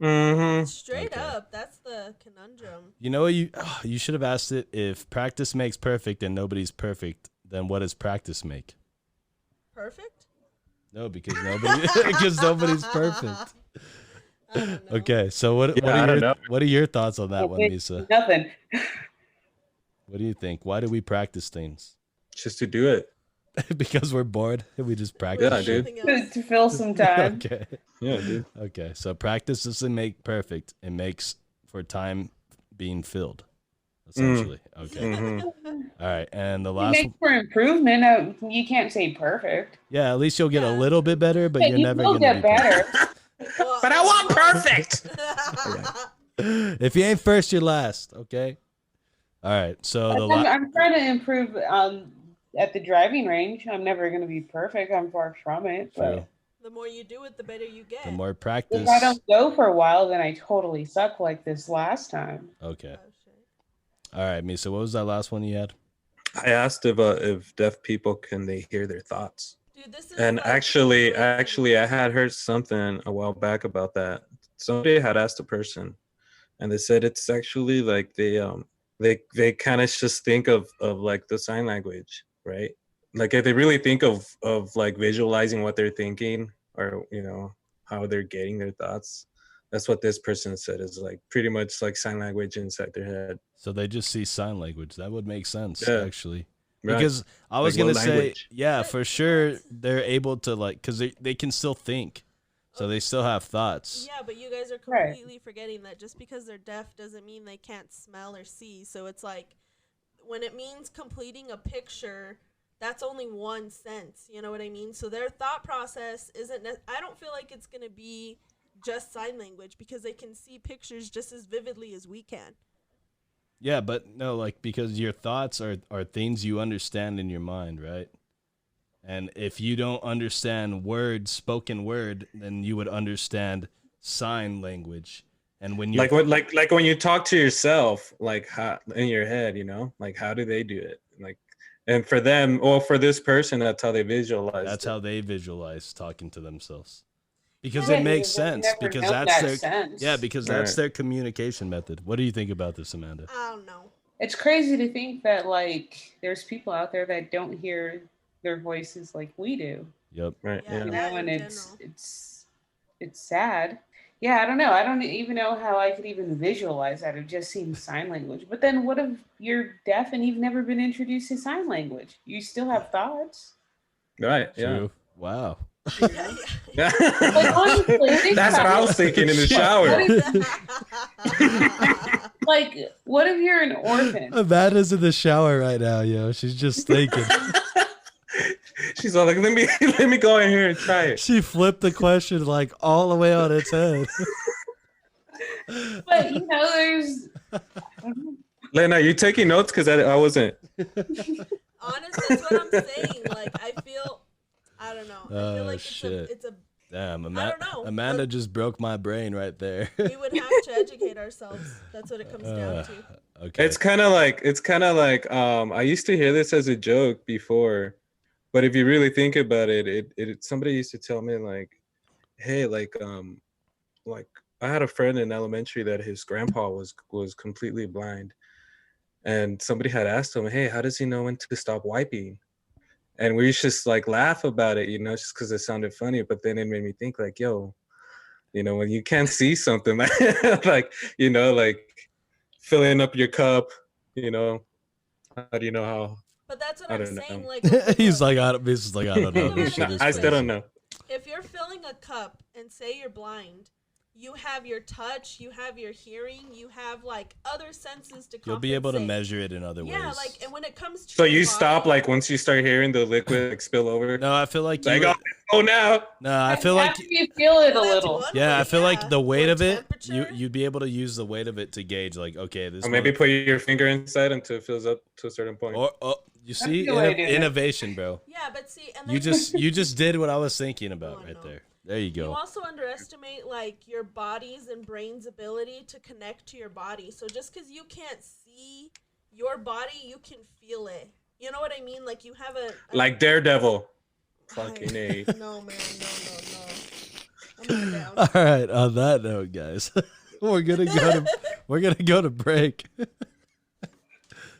Straight Okay. up, that's the conundrum. You know what you should have asked it. If practice makes perfect and nobody's perfect, then what does practice make? Perfect? No, because nobody's perfect. I don't know. Okay, so what I don't know. are your thoughts on that one, Misa? Nothing. What do you think? Why do we practice things? Just to do it. Because we're bored and we just practice. Yeah, dude. Nothing else. To fill some time. Okay. Yeah, dude. Okay, so practice doesn't make perfect. It makes for time being filled, essentially. Okay. All right, and the last Make one. for improvement. You can't say perfect. Yeah, at least you'll get a little bit better, but Yeah, you're you never will gonna get be better. Well, But I want perfect. perfect. If you ain't first, you're last. Okay. All right. So the I'm trying to improve at the driving range. I'm never going to be perfect. I'm far from it. But the more you do it, the better you get. the more practice. if I don't go for a while, then I totally suck like this last time. Okay. Oh, shit. All right, Misa. What was that last one you had? I asked if deaf people can they hear their thoughts. Dude, this is And like actually, crazy. I had heard something a while back about that. Somebody had asked a person, and they said it's actually like they kind of just think of like the sign language, right? Like if they really think of like visualizing what they're thinking, or how they're getting their thoughts. That's what this person said, is like pretty much like sign language inside their head. So they just see sign language. That would make sense, Yeah. actually. Right? Because I was Like gonna what say, language? yeah, But for you know sure what's- they're able to because they can still think, so they still have thoughts. Yeah, but you guys are Right. completely forgetting that just because they're deaf doesn't mean they can't smell or see. So it's like when it means completing a picture, that's only one sense. You know what I mean? So their thought process isn't. I don't feel like it's gonna be just sign language because they can see pictures just as vividly as we can. Yeah, but no, because your thoughts are things you understand in your mind, right? And if you don't understand spoken word, then you would understand sign language. And when you like when you talk to yourself, like how, in your head, you know, like how do they do it? Like, and for them, or for this person, that's how they visualize. That's it. how they visualize talking to themselves. Because it makes sense. Because that's their communication method. What do you think about this, Amanda? I don't know. It's crazy to think that like there's people out there that don't hear their voices like we do. Yep. Right. Yeah, You know, and it's sad. Yeah, I don't know. I don't even know how I could even visualize that. It just seems sign language. But then what if you're deaf and you've never been introduced to sign language? You still have thoughts. Right. True. Yeah. Wow. That's what I was thinking in the shower. Like, what if you're an orphan? Amanda's in the shower right now, yo. She's just thinking. She's all like, let me go in here and try it. She flipped the question like all the way on its head. But you know, there's. Lena, you taking notes? Because I wasn't. Honestly, that's what I'm saying. Like, I don't know. I feel like shit. it's a Damn, I don't know. Amanda just broke my brain right there. We would have to educate ourselves. That's what it comes down to. Okay. It's kind of like I used to hear this as a joke before, but if you really think about it, somebody used to tell me like, hey, like I had a friend in elementary that his grandpa was completely blind, and somebody had asked him, hey, how does he know when to stop wiping? And we just like laugh about it, you know, just because it sounded funny. But then it made me think like, yo, you know, when you can't see something, like, you know, like filling up your cup, you know, how do you know how? But that's what I'm saying. Like, he's like, I don't know. This shit is I still crazy. don't know. If you're filling a cup and say you're blind, you have your touch, you have your hearing, you have like other senses to compensate. You'll be able to measure it in other ways. Yeah, like, and when it comes to so you stop like once you start hearing the liquid like, spill over. No, I feel like oh now. No, I feel like you feel it a little. Yeah, I feel like the weight of it, you'd be able to use the weight of it to gauge like, okay, this. Or maybe put your finger inside until it fills up to a certain point. Or you see innovation, bro. Yeah, but see, and you just did what I was thinking about there. There you go. You also underestimate like your body's and brain's ability to connect to your body. So just because you can't see your body, you can feel it. You know what I mean? Like you have like Daredevil. Fucking A. No, man, no. I'm not down. All right. On that note, guys, we're gonna go to break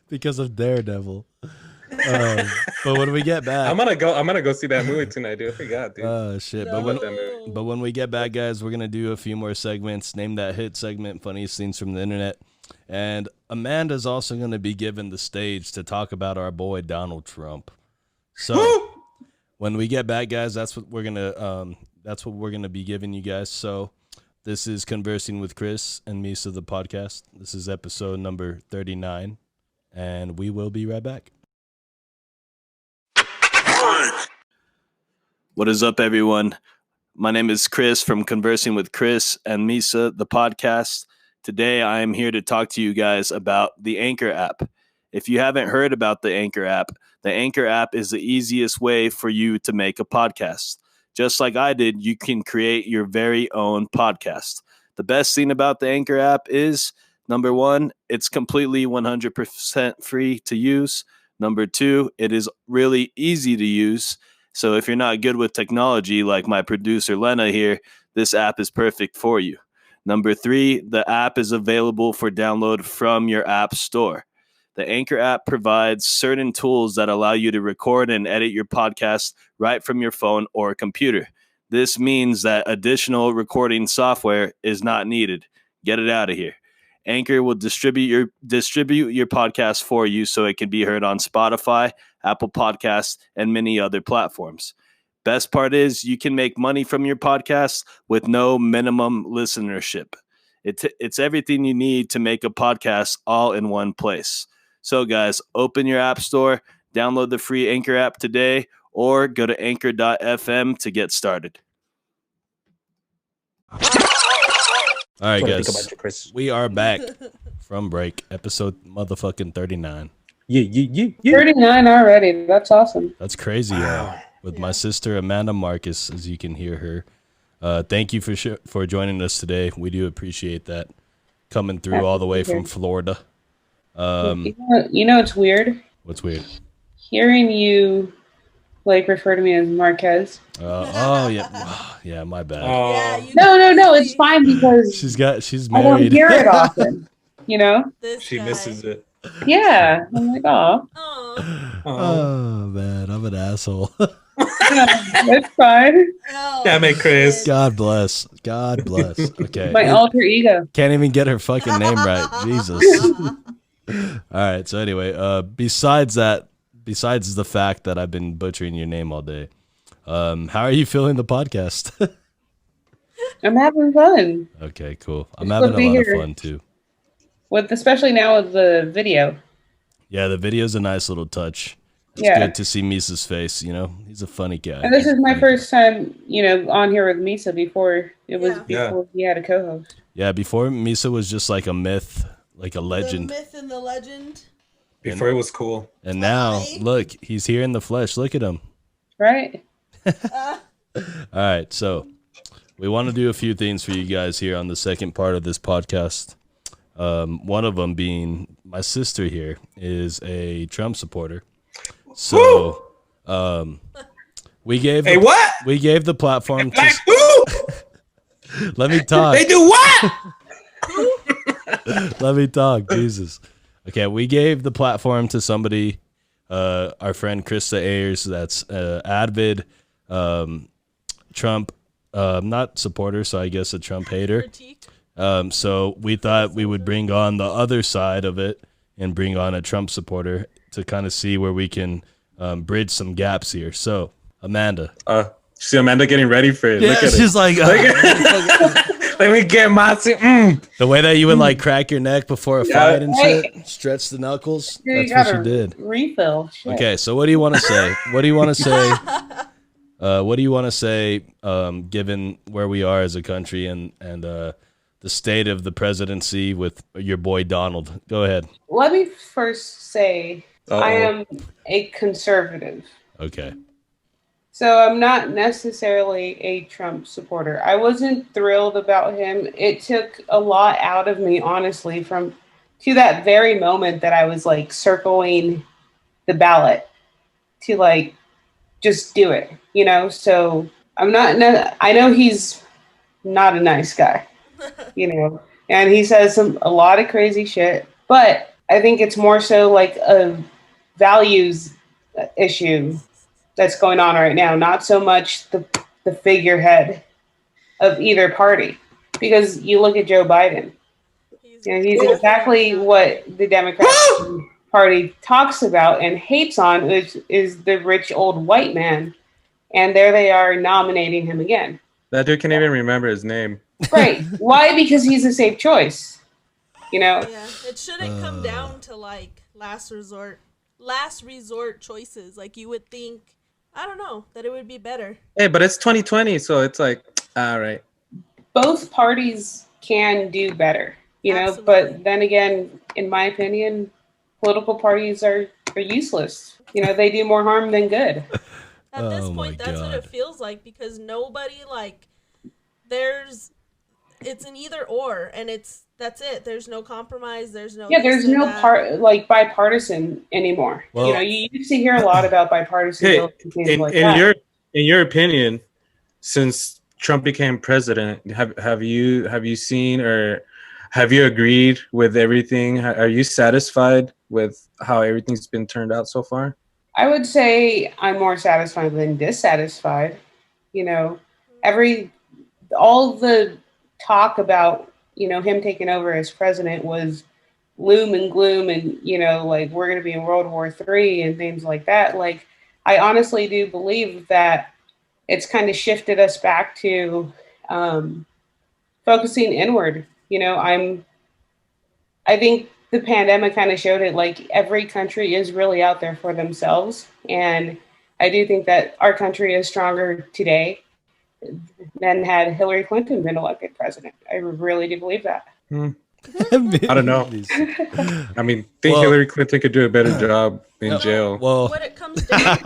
because of Daredevil. But when we get back, I'm gonna go see that movie tonight, dude. I forgot, dude. Oh shit! No. But when we get back, guys, we're gonna do a few more segments. Name that hit segment, funniest things from the internet, and Amanda's also gonna be given the stage to talk about our boy Donald Trump. So when we get back, guys, that's what we're gonna be giving you guys. So this is Conversing with Chris and Misa, the podcast. This is episode number 39, and we will be right back. What is up, everyone? My name is Chris from Conversing with Chris and Misa, the podcast. Today, I am here to talk to you guys about the Anchor app. If you haven't heard about the Anchor app is the easiest way for you to make a podcast. Just like I did, you can create your very own podcast. The best thing about the Anchor app is, number one, it's completely 100% free to use. Number two, it is really easy to use. So if you're not good with technology, like my producer Lena here, this app is perfect for you. Number three, the app is available for download from your app store. The Anchor app provides certain tools that allow you to record and edit your podcast right from your phone or computer. This means that additional recording software is not needed. Get it out of here. Anchor will distribute your podcast for you so it can be heard on Spotify, Apple Podcasts, and many other platforms. Best part is you can make money from your podcast with no minimum listenership. It's everything you need to make a podcast all in one place. So guys, open your app store, download the free Anchor app today, or go to anchor.fm to get started. All right, guys, we are back from break, episode motherfucking 39. Yeah. 39 already. That's awesome. That's crazy. Wow. with my sister Amanda Marquez, as you can hear her. Thank you for joining us today. We do appreciate that, coming through all the way from Florida. You know it's weird? What's weird? Hearing you refer to me as Marquez. Oh yeah, yeah. My bad. No. It's fine because she's married. I don't hear it often. You know. She misses it. Yeah. I'm like, oh man, I'm an asshole. That's fine. Damn it, Chris. God bless. Okay. My alter ego. Can't even get her fucking name right. Jesus. All right. So anyway, besides the fact that I've been butchering your name all day, how are you feeling the podcast? I'm having fun. Okay, cool. I'm having a lot of fun too. Especially now with the video. Yeah, the video's a nice little touch. It's good to see Misa's face. You know, he's a funny guy. And this is my first time, on here with Misa. Before he had a co-host. Yeah, before Misa was just like a myth, like a legend. The myth and the legend. Before it was cool. And now, look, he's here in the flesh. Look at him. Right. All right, so we want to do a few things for you guys here on the second part of this podcast. One of them being my sister here is a Trump supporter. So, we gave the platform to who? Let me talk. They do what? Let me talk. Jesus. Okay, we gave the platform to somebody, our friend Krista Ayers, that's avid Trump, not supporter, so I guess a Trump hater. So we thought we would bring on the other side of it and bring on a Trump supporter to kind of see where we can bridge some gaps here. So, Amanda. See Amanda getting ready for it. Yeah, look at she's it. like, let me get my The way that you would crack your neck before a fight and shit, stretch the knuckles. That's what she did. Refill. Shit. Okay, so what do you want to say? What do you want to say? What do you want to say, given where we are as a country and the state of the presidency with your boy Donald? Go ahead. Let me first say I am a conservative. Okay. So I'm not necessarily a Trump supporter. I wasn't thrilled about him. It took a lot out of me, honestly, to that very moment that I was circling the ballot to just do it, So I'm not. I know he's not a nice guy, and he says a lot of crazy shit. But I think it's more so a values issue that's going on right now, not so much the figurehead of either party. Because you look at Joe Biden, he's exactly what the Democratic Party talks about and hates on, which is the rich old white man. And there they are nominating him again. That dude can't even remember his name. Right. Why? Because he's a safe choice. Yeah, it shouldn't come down to last resort choices. You would think, I don't know, that it would be better. Hey, but it's 2020, so it's all right. Both parties can do better, Absolutely. But then again, in my opinion, political parties are useless. They do more harm than good. At this point, that's what it feels like, because nobody it's an either or, and that's it. There's no compromise. There's no bipartisan anymore. Well, you used to hear a lot about bipartisan bills and things like that. In your opinion, since Trump became president, have you seen or have you agreed with everything? Are you satisfied with how everything's been turned out so far? I would say I'm more satisfied than dissatisfied. All the talk about him taking over as president was gloom and gloom, and we're going to be in World War III and things like that. I honestly do believe that it's kind of shifted us back to focusing inward. I think the pandemic kind of showed it. Every country is really out there for themselves, and I do think that our country is stronger today than had Hillary Clinton been elected president. I really do believe that. I don't know. I mean, Hillary Clinton could do a better job in jail. Well, what it comes comes down,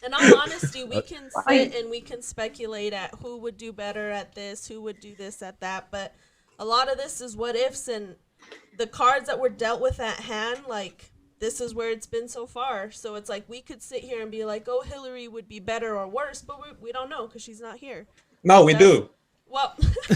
in all honesty, we can sit and we can speculate at who would do better at this, who would do this at that, but a lot of this is what ifs, and the cards that were dealt with at hand, like, this is where it's been so far. So it's like we could sit here and be like, oh, Hillary would be better or worse, but we don't know because she's not here. No, we do. Well, it's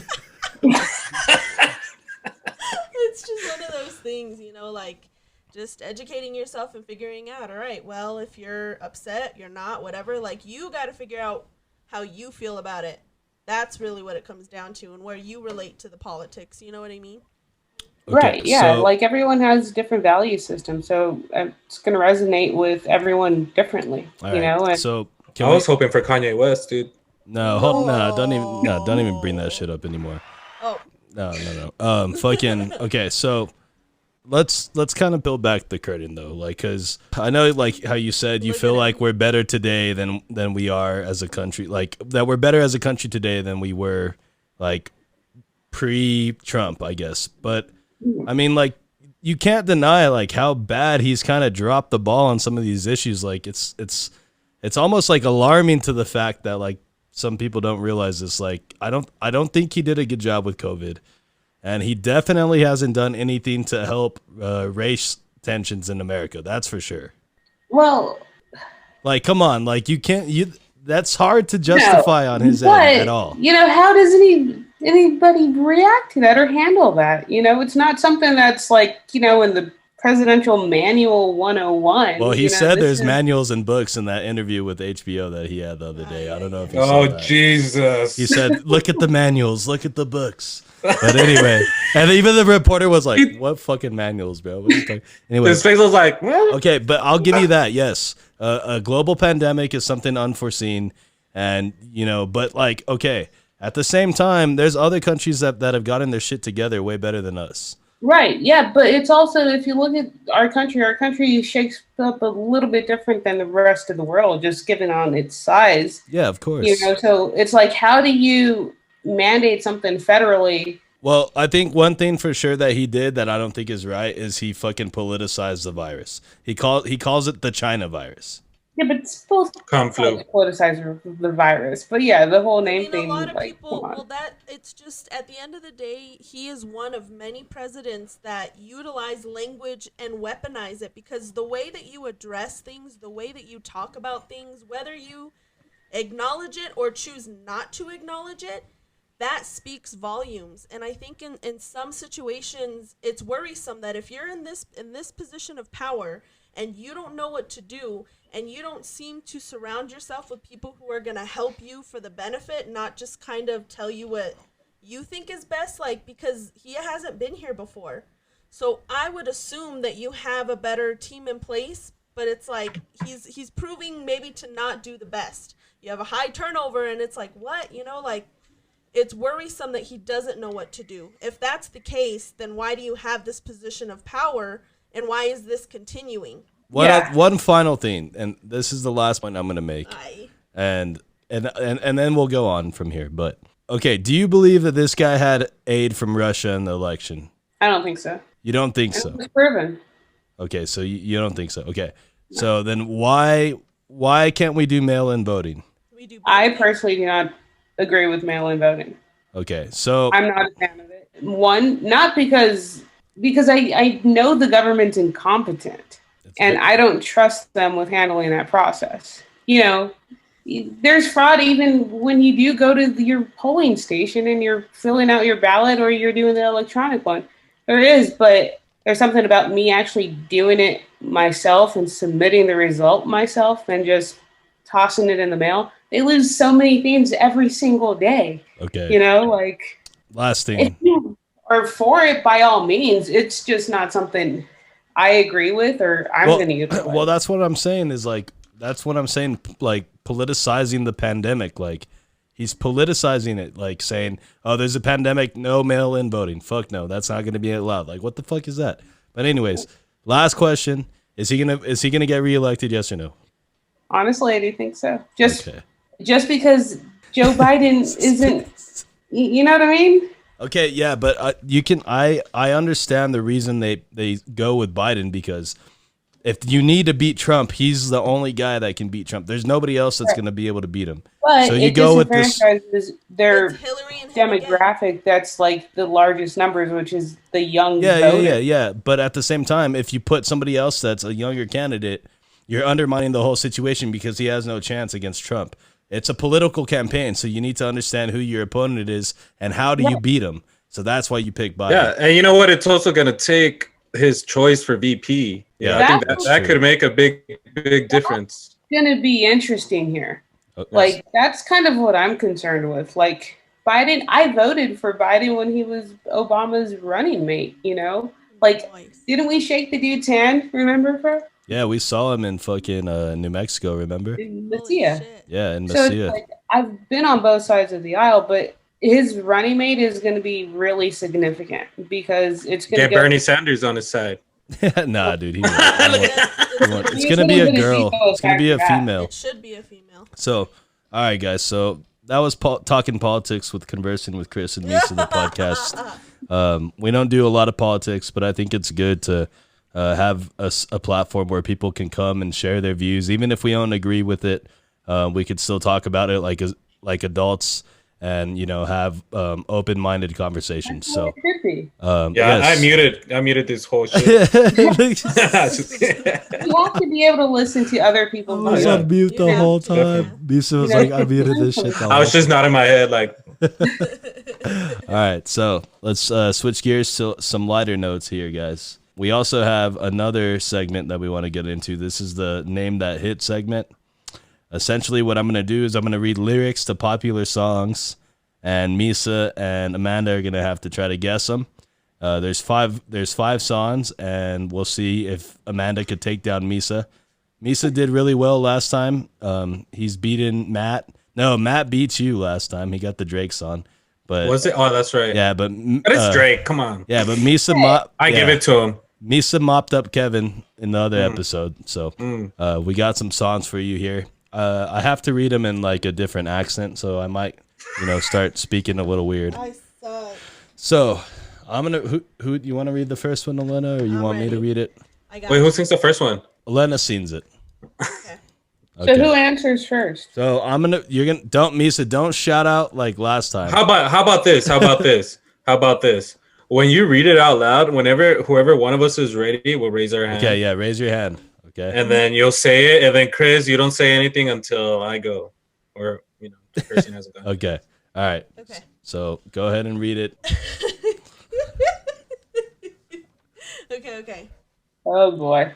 just one of those things, you know, like just educating yourself and figuring out, all right, well, if you're upset, you're not, whatever, like you got to figure out how you feel about it. That's really what it comes down to, and where you relate to the politics. You know what I mean? Okay, right. Yeah. So, like everyone has different value systems, so it's going to resonate with everyone differently. You know. And so I was hoping for Kanye West, dude. No, don't even bring that shit up anymore. Oh. No. Fucking okay. So let's kind of build back the curtain though, like, cause I know like how you said you feel like we're better today than we are as a country, like that we're better as a country today than we were like pre-Trump, I guess. But I mean, like, you can't deny like how bad he's kind of dropped the ball on some of these issues. Like it's almost like alarming to the fact that like some people don't realize this. Like I don't think he did a good job with COVID. And he definitely hasn't done anything to help race tensions in America. That's for sure. Well, like, come on, like that's hard to justify on his end at all. You know, how does anybody react to that or handle that? You know, it's not something that's like, you know, in the presidential manual 101. Well, he said there's manuals and books in that interview with HBO that he had the other day. I don't know if you saw that. Oh, Jesus. He said, look at the manuals, look at the books. But anyway, and even the reporter was like, what fucking manuals, bro? What are you talking? Anyway, his face was like, what? Okay, but I'll give you that. Yes. A global pandemic is something unforeseen. And, you know, but like, okay, at the same time, there's other countries that have gotten their shit together way better than us. Right. Yeah. But it's also, if you look at our country shakes up a little bit different than the rest of the world, just given on its size. Yeah, of course. You know, so it's like, how do you mandate something federally? Well, I think one thing for sure that he did that I don't think is right is he fucking politicized the virus. He calls it the China virus. Yeah, but it's supposed to politicize the virus. But yeah, the whole name thing. A lot of people, well, it's just at the end of the day, he is one of many presidents that utilize language and weaponize it, because the way that you address things, the way that you talk about things, whether you acknowledge it or choose not to acknowledge it, that speaks volumes. And I think in some situations it's worrisome that if you're in this position of power and you don't know what to do and you don't seem to surround yourself with people who are going to help you for the benefit, not just kind of tell you what you think is best, like, because he hasn't been here before. So I would assume that you have a better team in place, but it's like he's proving maybe to not do the best. You have a high turnover and it's like, what? You know, like, it's worrisome that he doesn't know what to do. If that's the case, then why do you have this position of power, and why is this continuing? One final thing, and this is the last point I'm going to make, and then we'll go on from here. But okay, do you believe that this guy had aid from Russia in the election? I don't think so. You don't think so? It's proven. Okay, so you don't think so. Okay, no. So then why can't we do mail-in voting? I personally do not agree with mail-in voting. Okay, so I'm not a fan of it. One, not because I know the government's incompetent, and I don't trust them with handling that process. You know, there's fraud even when you do go to your polling station and you're filling out your ballot or you're doing the electronic one. There is, but there's something about me actually doing it myself and submitting the result myself and just tossing it in the mail. They lose so many things every single day. Okay. You know, like, last thing. If you are for it, by all means, it's just not something I agree with or I'm going to use. Well, that's what I'm saying is like, that's what I'm saying, like politicizing the pandemic. Like he's politicizing it, like saying, oh, there's a pandemic, no mail-in voting. Fuck no, that's not going to be allowed. Like, what the fuck is that? But anyways, last question. Is he gonna get reelected? Yes or no? Honestly, I do think so. Just because Joe Biden isn't, you know what I mean? Okay, yeah, but you can. I understand the reason they go with Biden, because if you need to beat Trump, he's the only guy that can beat Trump. There's nobody else that's going to be able to beat him. But so you it go with this. disenfranchises their demographic that's like the largest numbers, which is the young voter. Yeah. But at the same time, if you put somebody else that's a younger candidate, you're undermining the whole situation because he has no chance against Trump. It's a political campaign, so you need to understand who your opponent is and how do you beat him. So that's why you pick Biden. Yeah, and you know what? It's also going to take his choice for VP. Yeah, I think that could make a big difference. It's going to be interesting here. Like, that's kind of what I'm concerned with. Like, Biden, I voted for Biden when he was Obama's running mate, you know? Like, didn't we shake the dude's hand, remember, bro? Yeah, we saw him in fucking New Mexico, remember? In Mesilla. Yeah, in Mesilla. So, like, I've been on both sides of the aisle, but his running mate is going to be really significant because it's going to get Bernie Sanders on his side. Nah, dude. It's going to be a girl. It's going to be a female. It should be a female. So, all right, guys. So that was Talking Politics with Conversing with Chris and Misa, the podcast. We don't do a lot of politics, but I think it's good to have a platform where people can come and share their views. Even if we don't agree with it, we could still talk about it like adults and, you know, have open-minded conversations. So, I muted this whole shit. You have to be able to listen to other people's I was on mute the whole time. Misa was like, I muted this shit. I was just nodding my head like. All right, so let's switch gears to some lighter notes here, guys. We also have another segment that we want to get into. This is the Name That Hit segment. Essentially, what I'm going to do is I'm going to read lyrics to popular songs, and Misa and Amanda are going to have to try to guess them. There's five songs, and we'll see if Amanda could take down Misa. Misa did really well last time. He's beaten Matt. No, Matt beats you last time. He got the Drake song. But was it? Oh, that's right. Yeah, but it's Drake. Come on. Yeah, but Misa give it to him. Misa mopped up Kevin in the other episode. So we got some songs for you here. I have to read them in like a different accent, so I might, start speaking a little weird. I suck. So I'm gonna. Who you want to read the first one, Elena, or you want me to read it? Wait, who sings the first one? Elena sings it. Okay. So who answers first? So Misa, don't shout out like last time. How about this? How about this? When you read it out loud, whoever one of us is ready, we'll raise our hand. Okay, yeah, raise your hand. Okay. And then you'll say it, and then Chris, you don't say anything until I go, or the person hasn't gone. Okay. All right. Okay. So go ahead and read it. Okay. Oh boy.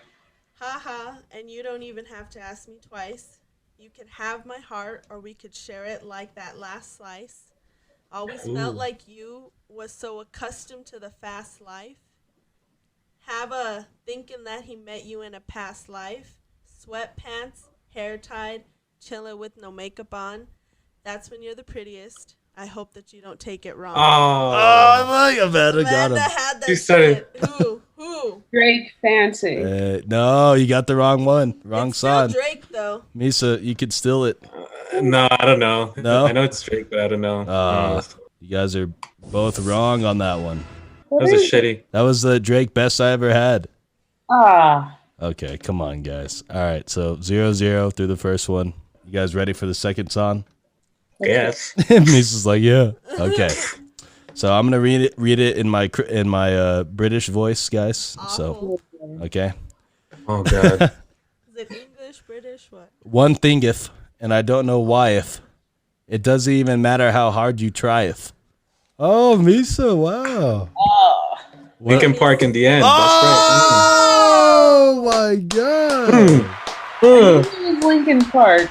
Haha, and you don't even have to ask me twice. You could have my heart, or we could share it like that last slice. Always felt like you was so accustomed to the fast life. Have a thinking that he met you in a past life. Sweatpants, hair tied, chilling with no makeup on. That's when you're the prettiest. I hope that you don't take it wrong. I like Amanda got him. Had that shit. Who? Drake Fancy. No, you got the wrong one. Wrong song. Drake though. Misa, you could steal it. No, I don't know. No? I know it's Drake, but I don't know. You guys are both wrong on that one. That was a shitty. That was the Drake best I ever had. Okay, come on, guys. All right, so 0-0 through the first one. You guys ready for the second song? Yes. Misa's like, yeah. Okay. So I'm gonna read it in my British voice, guys. So, okay. Oh God. Is it English, British, what? One thingeth, and I don't know why if. It doesn't even matter how hard you tryeth. Oh, Misa, wow. Linkin Park in the end. Oh my God. Linkin Park.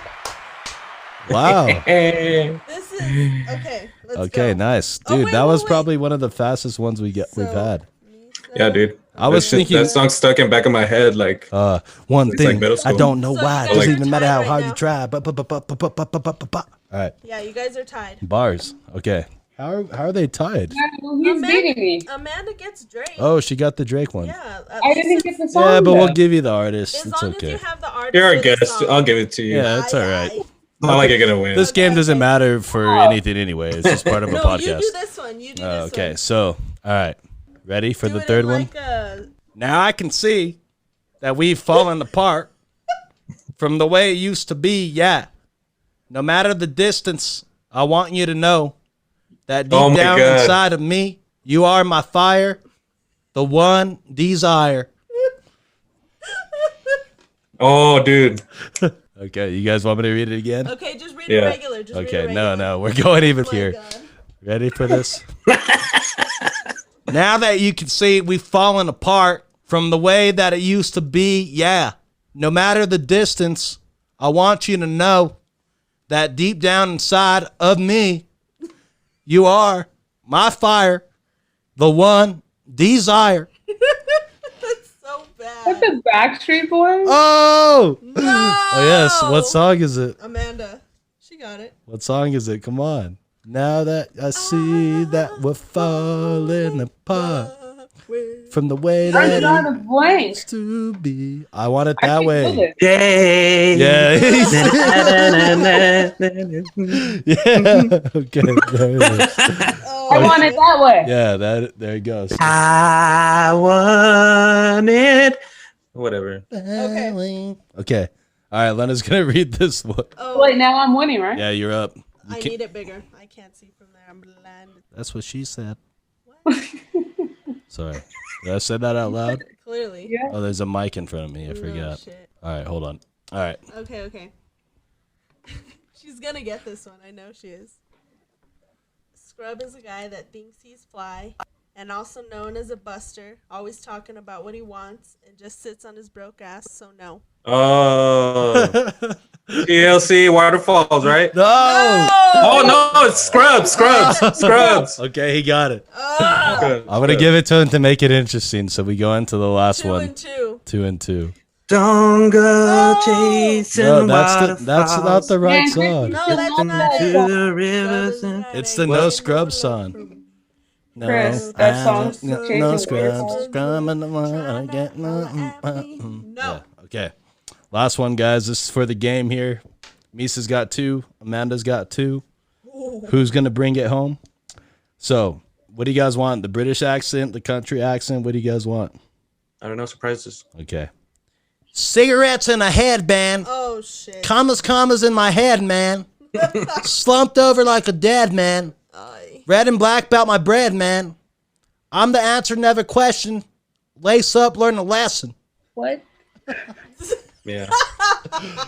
Wow. This is okay. Let's go. Nice, dude. That was probably one of the fastest ones we've had. Yeah, dude. I was thinking that song stuck in back of my head like. One thing. Like I don't know why. It doesn't even matter how hard you try. All right. Yeah, you guys are tied. Bars. Okay. How are they tied? He's beating me. Amanda gets Drake. Oh, she got the Drake one. Yeah. I didn't get the song. Yeah, but we'll give you the artist. As it's long okay. as you have the artist. You're a guest. I'll give it to you. Yeah, it's all right. Not like you're gonna win. This game doesn't matter for anything anyway. It's just part of a No, podcast. you do this one. You do this Okay, one. so all right, ready for Do the it third in one? like a- Now I can see that we've fallen apart from the way it used to be. Yeah, no matter the distance, I want you to know that deep down God. inside of me, you are my fire, the one desire. Oh, dude. Okay, you guys want me to read it again? Okay, just read it regular. Just read it Okay, regular. no, we're going even Oh my here. God. Ready for this? Now that you can see we've fallen apart from the way that it used to be, yeah. No matter the distance, I want you to know that deep down inside of me, you are my fire, the one desire. That's so bad. What the Backstreet Boys? Oh! No! Oh, yes. What song is it? Amanda. She got it. What song is it? Come on. Now that I see that we're falling apart from the way I'm that drawing a it blank. used to be. I want it I that can way. feel it. Yeah. Yeah. Okay. There it is. Oh, I want it that way. Yeah. There it goes. I want it. Whatever. Okay. Okay. All right. Lena's gonna read this one. Oh, Wait, now I'm winning, right? Yeah, you're up. You I can't- need it bigger. I can't see from there. I'm blind. That's what she said. Sorry. Did I say that out loud? Clearly. Yeah. Oh, there's a mic in front of me. I No forgot. shit. All right. Hold on. All right. Okay. She's gonna get this one. I know she is. Scrub is a guy that thinks he's fly and also known as a buster, always talking about what he wants and just sits on his broke ass, so no. Oh. TLC Waterfalls, right? No. Oh, no. It's Scrubs. Okay, he got it. Oh, Good. I'm gonna give it to him to make it interesting. So we go into the last 2 one. and 2. 2 and 2. Don't go chasing No, that's not the right Man, song. No, that's not to it. the rivers Scrubs and It's the No Scrubs song. No, Chris, that song's no chasing scrubs. waterfalls. Scrubbing the water, getting No. Yeah, okay. Last one, guys. This is for the game here. Misa's got 2. Amanda's got 2. Who's gonna bring it home? So, what do you guys want? The British accent, the country accent? What do you guys want? I don't know. Surprises. Okay. Cigarettes in a headband. Oh shit. Commas in my head, man. Slumped over like a dead man. Aye. Red and black about my bread, man. I'm the answer, never question. Lace up, learn a lesson. What? Yeah.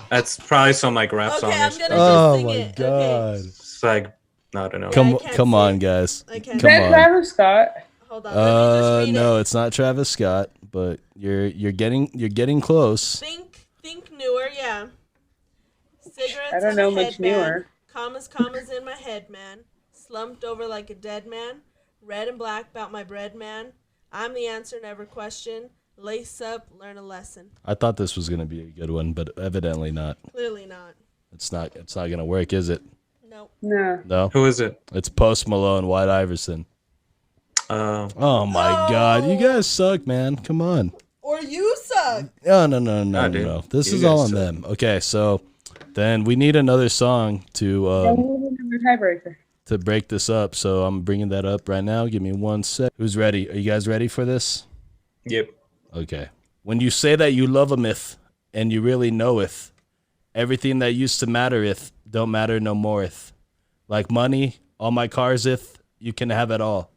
That's probably some like rap song. Okay, or I'm something. gonna Oh just sing my it. god. It's like, I don't know. Come- I Come can't come see on, it. guys. I can't. Is Come that on. Travis Scott? Hold on. Let me just read No, it. it's not Travis Scott, but you're getting close. Think newer, yeah. Cigarettes I don't in know a much headband, newer. Commas in my head, man. Slumped over like a dead man. Red and black about my bread, man. I'm the answer, never question. Lace up, learn a lesson. I thought this was gonna be a good one, but evidently not. Clearly not. It's not gonna work, is it? Nope. No. No. Who is it? It's Post Malone, White Iverson. Oh. Oh my god, you guys suck, man. Come on. Or you suck. No. dude. This You is all guys on suck. them. Okay, so then we need another song to Tiebreaker. break this up. So I'm bringing that up right now. Give me 1 sec. Who's ready? Are you guys ready for this? Yep. Okay. When you say that you love a myth and you really knoweth, everything that used to mattereth don't matter no moreth. Like money, all my carseth, you can have it all.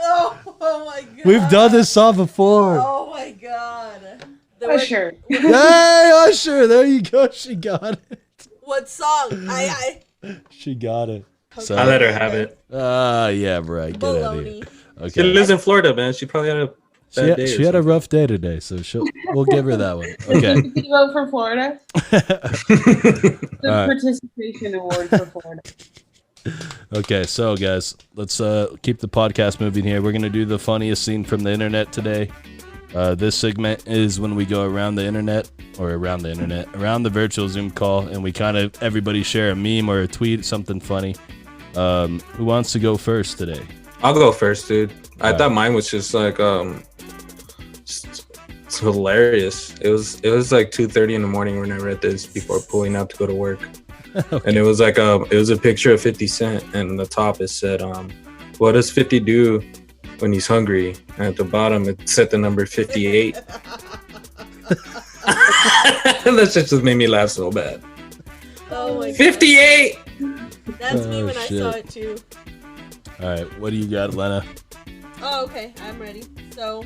Oh my god. We've done this song before. Oh my god. There Oh, was- sure. Hey, Usher, there you go. She got it. What song? I She got it. So, I let her have it. yeah, right. Get out of here. baloney. She Okay. lives in Florida, man. She probably had a bad day. She had a rough day today, so we'll give her that one. Okay. Did you vote for Florida? The All right. participation award for Florida. Okay, so guys, let's keep the podcast moving here. We're gonna do the funniest scene from the internet today. This segment is when we go around the virtual Zoom call, and we kind of everybody share a meme or a tweet, something funny. Who wants to go first today? I'll go first, dude. I Alright. thought mine was just like It's hilarious. It was like 2:30 in the morning when I read this before pulling out to go to work. Okay. And it was like a picture of 50 Cent, and the top it said, what does 50 do when he's hungry? And at the bottom it said the number 58. That shit just made me laugh so bad. Oh my god. 58! That's me when I saw it too. Alright, what do you got, Lena? Oh, okay, I'm ready. So,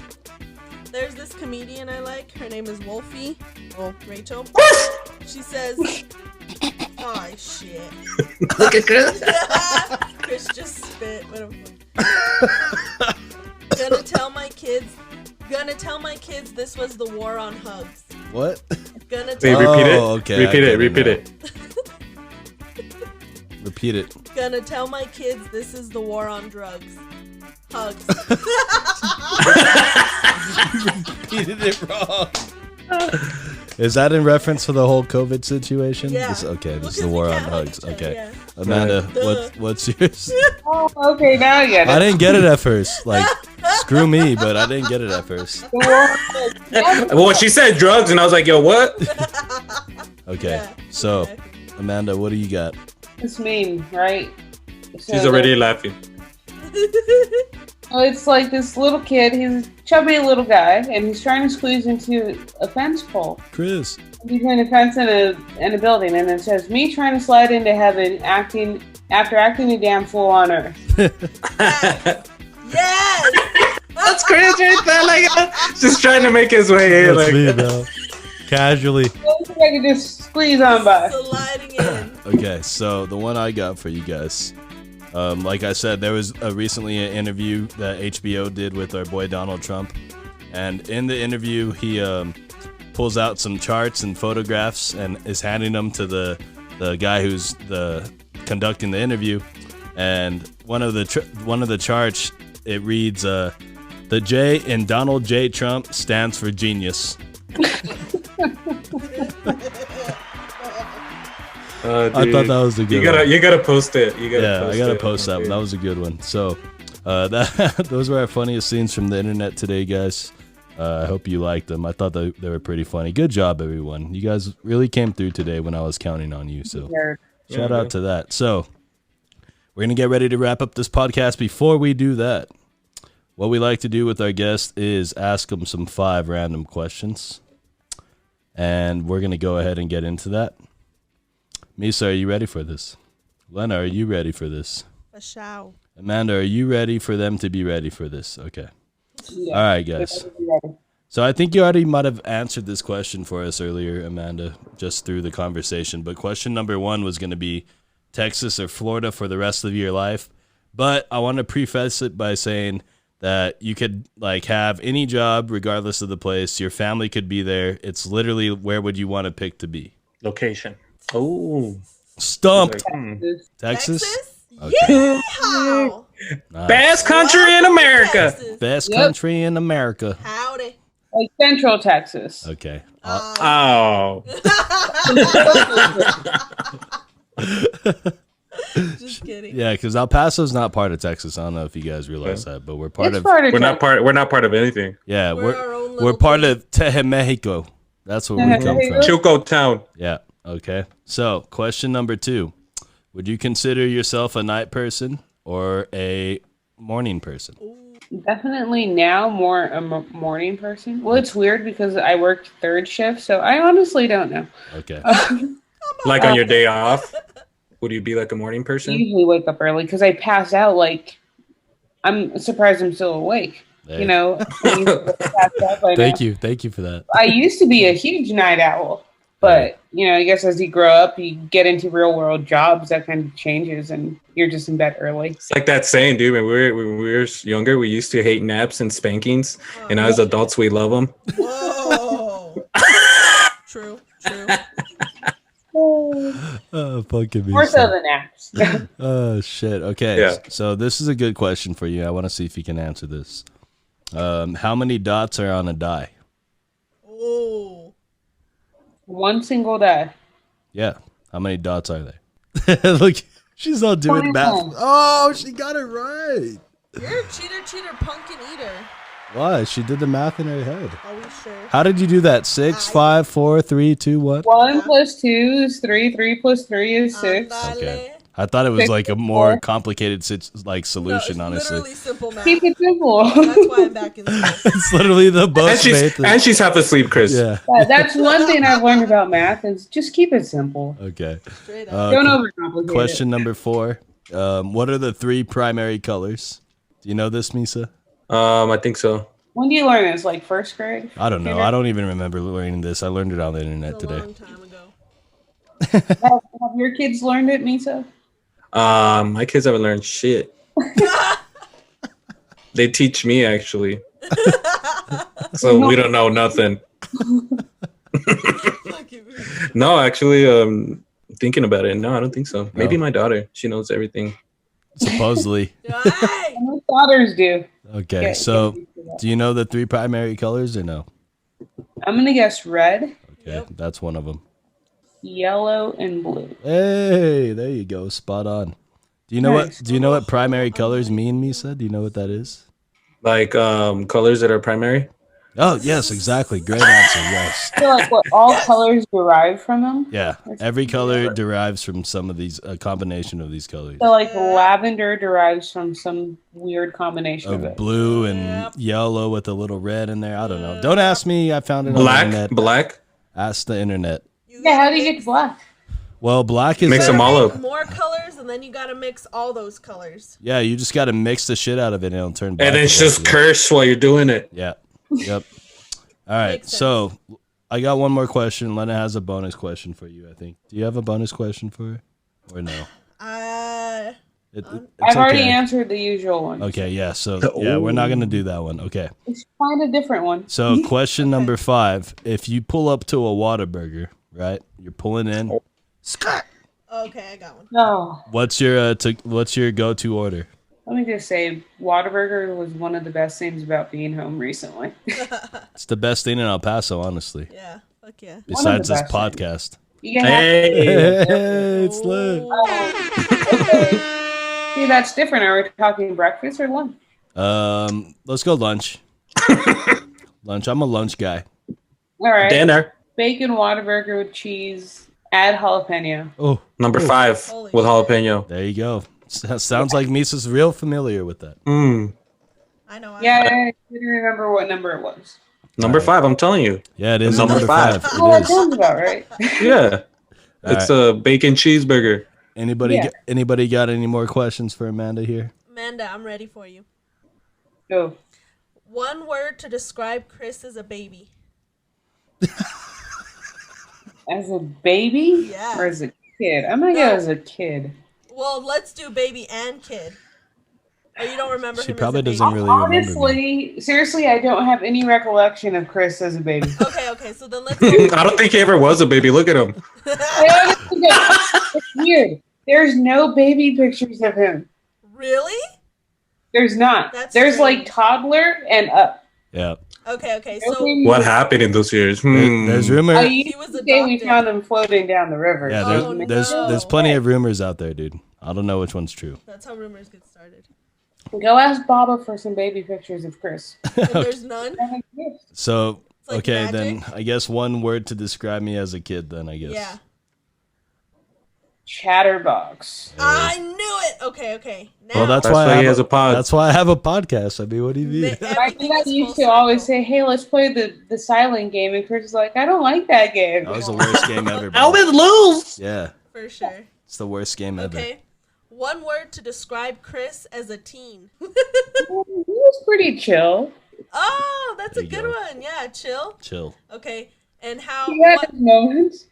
there's this comedian I like. Her name is Wolfie. Oh, Rachel. She says, oh, shit. Look at Chris. Chris just spit. What a Gonna tell my kids this was the war on hugs. What? Wait, repeat it. Okay. Repeat it. Repeat it. Gonna tell my kids this is the war on drugs. Hugs. Repeated it wrong. Is that in reference to the whole COVID situation? Yeah. This is the war on hugs. Okay. Yeah. Amanda, what's yours? Oh, okay, now I get it. I didn't get it at first. Like, screw me, but I didn't get it at first. Well, she said drugs, and I was like, yo, what? Okay, Yeah, so, exactly. Amanda, what do you got? This meme, right? So She's already laughing. It's like this little kid. He's a chubby little guy, and he's trying to squeeze into a fence pole Chris. between a fence and a building. And it says, "Me trying to slide into heaven, after acting a damn fool on earth." Yes! That's crazy right there. Like, just trying to make his way in. That's Like, me, bro. Casually. I think I can just squeeze on by. Sliding in. Okay, so the one I got for you guys. Like I said, there was recently an interview that HBO did with our boy Donald Trump. And in the interview, he pulls out some charts and photographs and is handing them to the guy who's conducting the interview. And one of the charts, it reads, "The J in Donald J. Trump stands for genius." I thought that was a good one. You gotta post it. I gotta post that one. That was a good one. So those were our funniest scenes from the internet today, guys. I hope you liked them. I thought they were pretty funny. Good job, everyone. You guys really came through today when I was counting on you. So shout out to that. So we're going to get ready to wrap up this podcast. Before we do that, what we like to do with our guests is ask them some 5 random questions. And we're going to go ahead and get into that. Misa, are you ready for this? Lena, are you ready for this? A show. Amanda, are you ready for them to be ready for this? Okay. Yeah. All right, guys. So I think you already might have answered this question for us earlier, Amanda, just through the conversation. But question number 1 was going to be Texas or Florida for the rest of your life. But I want to preface it by saying that you could have any job regardless of the place. Your family could be there. It's literally where would you want to pick to be? Location. Oh, Stumped. Texas? Okay. Yeehaw! Nice. best country in America. Texas. Best country in America. Howdy. Like Central Texas. Okay. Oh, Just kidding. Yeah, because El Paso's not part of Texas. I don't know if you guys realize that, but we're part It's of. part of we're not Texas. part of anything. Yeah, We're our own we're little part thing. of Teje Mexico. That's where we come from. Chuco Town. Yeah. Okay. So, question number 2: would you consider yourself a night person or a morning person? Definitely now more a morning person. Well, it's weird because I work 3rd shift, so I honestly don't know. Okay. Like on your day off, would you be like a morning I person? usually wake up early because I pass out. I'm surprised I'm still awake. Hey. You know. I usually pass out by Thank now. you. Thank you for that. I used to be a huge night owl, but I guess as you grow up, you get into real world jobs, that kind of changes, and you're just in bed early. It's like that saying, dude. When we were younger, we used to hate naps and spankings, and as adults, we love them. Whoa. True. Oh, fucking me. More so than naps. Oh, shit. Okay. Yeah. So, this is a good question for you. I want to see if you can answer this. How many dots are on a die? Oh. One single day. Yeah. How many dots are there? Look, she's all doing 21. math. Oh, she got it right. You're a cheater, pumpkin eater. Why? She did the math in her head. Are we sure? How did you do that? 6, 5, 4, 3, 2, 1? 1 plus 2 is 3. 3 plus 3 is 6. Okay. I thought it was 6 like a is more 4. complicated solution, no, it's honestly. literally simple math. Keep it simple. That's why I'm back in school. It's literally the most And she's half asleep, Chris. Yeah. That's one thing I've learned about math is just keep it simple. Okay. Straight up. Don't overcomplicate Question it. number 4. What are the 3 primary colors? Do you know this, Misa? I think so. When do you learn this? Like first grade? I don't know. I don't even remember learning this. I learned it on the internet It's a today. long time ago. Have your kids learned it, Misa? My kids haven't learned shit. They teach me actually. So we don't know nothing. No, actually, thinking about it. No, I don't think so. Maybe my daughter. She knows everything. Supposedly. Hey! Most daughters do. Okay, so do you know the 3 primary colors or no? I'm gonna guess red, Okay, Yep. that's one of them. yellow, and blue. Hey, there you go. Spot on. Do you know Nice. what? Do you know what primary colors mean, Misa? Do you know what that is? Like colors that are primary. Oh, yes, exactly. Great answer. Yes. I feel like what all colors derive from them. Yeah. Every color derives from some of these, a combination of these colors. So like lavender derives from some weird combination of Of it. blue and yellow with a little red in there. I don't know. Don't ask me. I found it on the internet. Black. Ask the internet. Yeah, how do you get black? Well, black is Mix like- them all up. More colors, and then you gotta mix all those colors. Yeah, you just got to mix the shit out of it and it'll turn black. And then the just rest of it. curse while you're doing it. Yeah. Yep. All right. Makes sense. So I got one more question. Lena has a bonus question for you, I think. Do you have a bonus question for her? Or no? It's I've already okay. answered the usual one. Okay, yeah. So yeah, we're not gonna do that one. Okay. Let's find a different one. So question number 5: if you pull up to a Whataburger, right? You're pulling in. Okay, I got one. No. What's your go-to order? Let me just say, Whataburger was one of the best things about being home recently. It's the best thing in El Paso, honestly. Yeah, fuck yeah. Besides this best things. podcast. You can have Hey, it's lit. okay. See, that's different. Are we talking breakfast or lunch? Let's go lunch. Lunch. I'm a lunch guy. All right. Dinner. Bacon Whataburger with cheese. Add jalapeno. Oh, Number 5 Holy with shit. jalapeno. there you go. Sounds like Misa's real familiar with that. Mm. I know. Yeah, I didn't remember what number it was. Number 5. I'm telling you. Yeah, it is Number number five. 5. Oh, It that is. sounds about right. Yeah. All It's a bacon cheeseburger. Anybody? Yeah. Anybody got any more questions for Amanda here? Amanda, I'm ready for you. Go. One word to describe Chris as a baby. As a baby? Yeah. Or as a kid? I'm gonna go as a kid. Well, let's do baby and kid. Oh, you don't remember She him probably as a baby? doesn't really remember me. Honestly, seriously, I don't have any recollection of Chris as a baby. Okay, so then let's go. I don't think he ever was a baby. Look at him. I honestly don't. It's weird. There's no baby pictures of him. Really? There's not. That's There's strange. like toddler and up. Yeah. Okay, so What happened in those years? There's rumor. I He used was to say we adopted. found him floating down the river. Yeah, Oh, there's no. plenty of rumors out there, dude. I don't know which one's true. that's how rumors get started. Go ask Baba for some baby pictures of Chris. And there's none. So It's like okay, magic. then I guess one word to describe me as a kid. Then I guess. Yeah. Chatterbox. I knew it. Okay. Now, Well, that's That's why why I he have has a pod. That's why I have a podcast. I mean, what do you mean? Ma- My everything dad is used full to always circle. say, "Hey, let's play the silent game," and Chris was like, "I don't like that game." That was the worst game ever. Bro. Always lose. Yeah, For sure. it's the worst game ever. Okay. One word to describe Chris as a teen. He was pretty chill. Oh, that's There a you good go. one. Yeah, chill. Chill. Okay. And how He had what, his moments.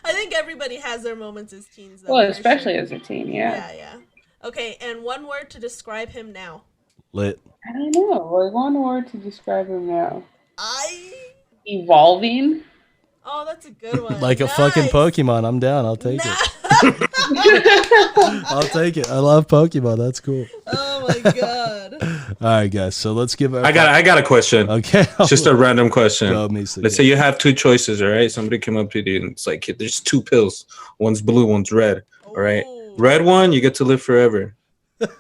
I think everybody has their moments as teens though. Well, for especially sure. as a teen, yeah. Yeah. Okay, and one word to describe him now. Lit. I don't know. Like one word to describe him now. Evolving. Oh, that's a good one. Like a fucking Nice. Pokemon. I'm down. I'll take it. I'll take it. I love Pokemon. That's cool. Oh my god. All right, guys. So let's give our. I got a question. Okay. It's just a random question. Go, Misa, Let's go. say you have 2 choices, all right? Somebody came up to you and it's like, there's 2 pills. One's blue, one's red. All right. Ooh. Red one, you get to live forever.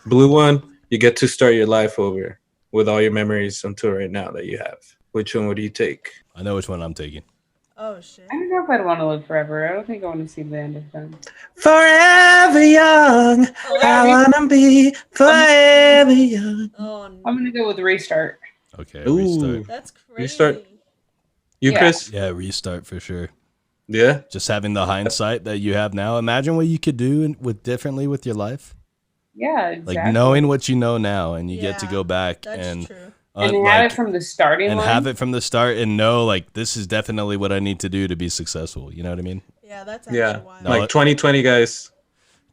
Blue one, you get to start your life over. with all your memories until right now that you have? Which one would you take? I know which one I'm taking. Oh shit. I don't know if I'd want to live forever. I don't think I want to see the end of them. Forever young, I wanna be forever young. Oh no. I'm gonna go with Restart. Okay, Ooh. restart. That's crazy. Restart. You, Yeah. Chris? Yeah, restart for sure. Yeah. Just having the hindsight that you have now. Imagine what you could do with differently with your life. Yeah, exactly. Like knowing what you know now, and you get to Yeah, go back That's and true. and have like, it from the starting and line. have it from the start, and know like this is definitely what I need to do to be successful. You know what I mean? Yeah, that's actually Yeah. wild. No, Like 2020, guys.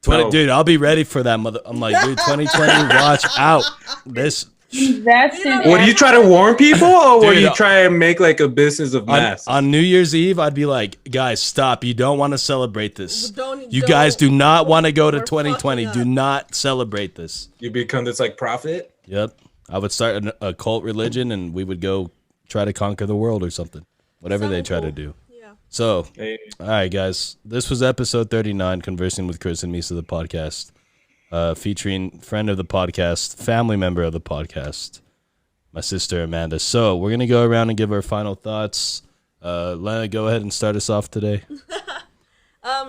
20, No. dude, I'll be ready for that mother. I'm like, dude, 2020, watch out. This That's You know, an Would you try to warn people, or would Dude, you try and make like a business of on, masks? on New Year's Eve, I'd be like, guys, stop. You don't want to celebrate this. You Don't- guys do not want to go to We're 2020. fucking Do up. not celebrate this. You become this like prophet. Yep. I would start a cult religion, and we would go try to conquer the world or something. Whatever they Sounded try to cool. do. Yeah. So, Hey. all right, guys. This was episode 39, Conversing with Chris and Misa, the podcast, featuring friend of the podcast, family member of the podcast, my sister Amanda. So we're going to go around and give our final thoughts. Lena, go ahead and start us off today.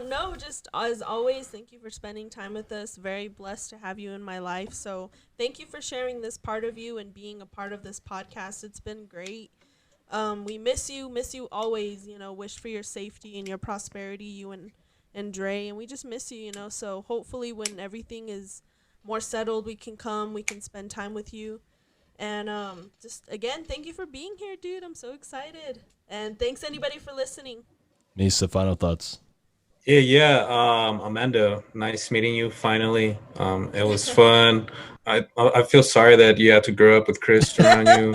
No, just as always, thank you for spending time with us. Very blessed to have you in my life. So thank you for sharing this part of you and being a part of this podcast. It's been great. We miss you always, wish for your safety and your prosperity, you and Dre, and we just miss you, so hopefully when everything is more settled, we can spend time with you. And just again, thank you for being here, dude. I'm so excited. And thanks anybody for listening. Misa, final thoughts. Yeah. Amanda, nice meeting you finally. It was fun. I feel sorry that you had to grow up with Chris around you.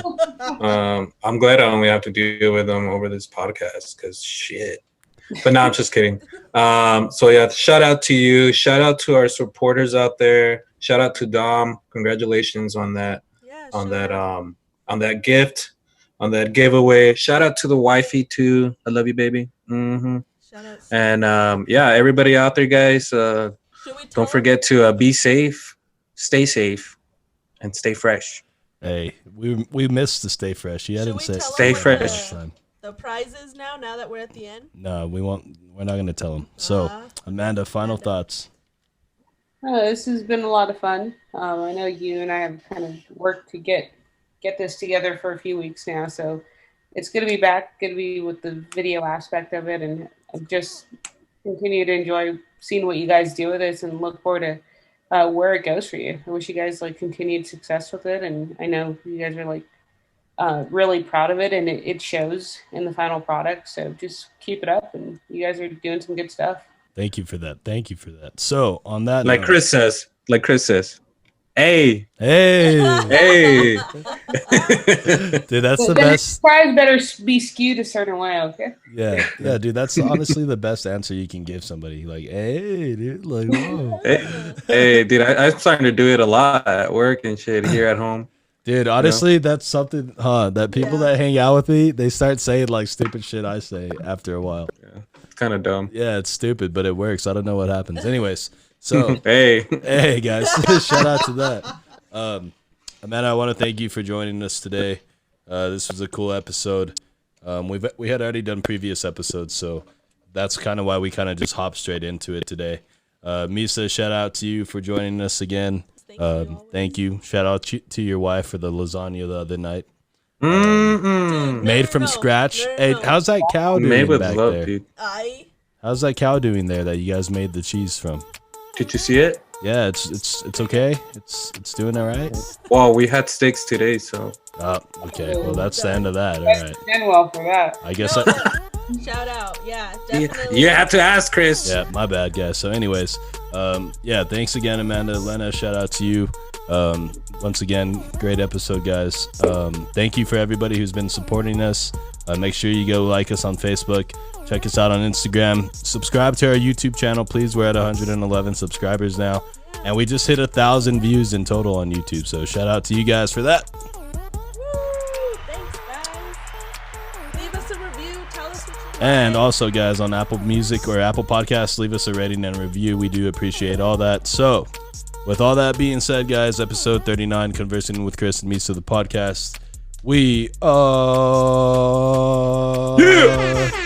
I'm glad I only have to deal with him over this podcast because shit. But no, I'm just kidding. So yeah, shout out to you. Shout out to our supporters out there. Shout out to Dom. Congratulations on that. Yeah, On sure. that on that gift, on that giveaway. Shout out to the wifey too. I love you, baby. Shout out. And yeah, everybody out there, guys. Should we tell Don't forget to be safe, stay safe, and stay fresh. Hey, we missed the stay fresh. You Should didn't we say tell 'em Stay what fresh. last time. the prizes now that we're at the end? No, we won't. We're not going to tell them. So, Amanda, final thoughts. This has been a lot of fun. I know you and I have kind of worked to get this together for a few weeks now, so it's good to be back. Good to be with the video aspect of it, and just continue to enjoy seeing what you guys do with this, and look forward to where it goes for you. I wish you guys continued success with it, and I know you guys are really proud of it, and it shows in the final product. So just keep it up, and you guys are doing some good stuff. Thank you for that. Thank you for that. So, on that Like note, Chris says. Hey. hey, Hey. dude, that's the Then best. prize better be skewed a certain way, okay? Yeah, dude, that's honestly the best answer you can give somebody. Like, hey, dude, like, whoa. Hey, dude, I'm starting to do it a lot at work and shit here at home. Dude, honestly, that's something, that people Yeah. that hang out with me, they start saying like stupid shit I say after a while. It's kind of dumb. Yeah, it's stupid, but it works. I don't know what happens. Anyways, so Hey. hey guys, shout out to that. Amanda, I want to thank you for joining us today. This was a cool episode. We had already done previous episodes, so that's kind of why we kind of just hopped straight into it today. Misa, shout out to you for joining us again. Thank you. Shout out to your wife for the lasagna the other night. Made from scratch. Hey, how's that cow doing Made with back love, there? dude. How's that cow doing there that you guys made the cheese from? Did you see it? Yeah, it's okay. It's doing all right. Well, we had steaks today, so. Oh, okay. Well, that's the end of that. All right. Done well for that. I guess Shout out. Yeah, definitely. You have to ask Chris. yeah, my bad, guys. So, anyways, yeah, thanks again, Amanda. Lena, shout out to you. Once again, great episode, guys. Thank you for everybody who's been supporting us. Make sure you go like us on Facebook. Check us out on Instagram. Subscribe to our YouTube channel, please. We're at 111 subscribers now, and we just hit 1,000 views in total on YouTube. So shout out to you guys for that. Woo! Thanks, guys. Leave us a review. Tell us what you And like. also, guys, on Apple Music or Apple Podcasts, leave us a rating and a review. We do appreciate all that. So, with all that being said, guys, episode 39, Conversing with Chris and Misa, the podcast. We are. Yeah!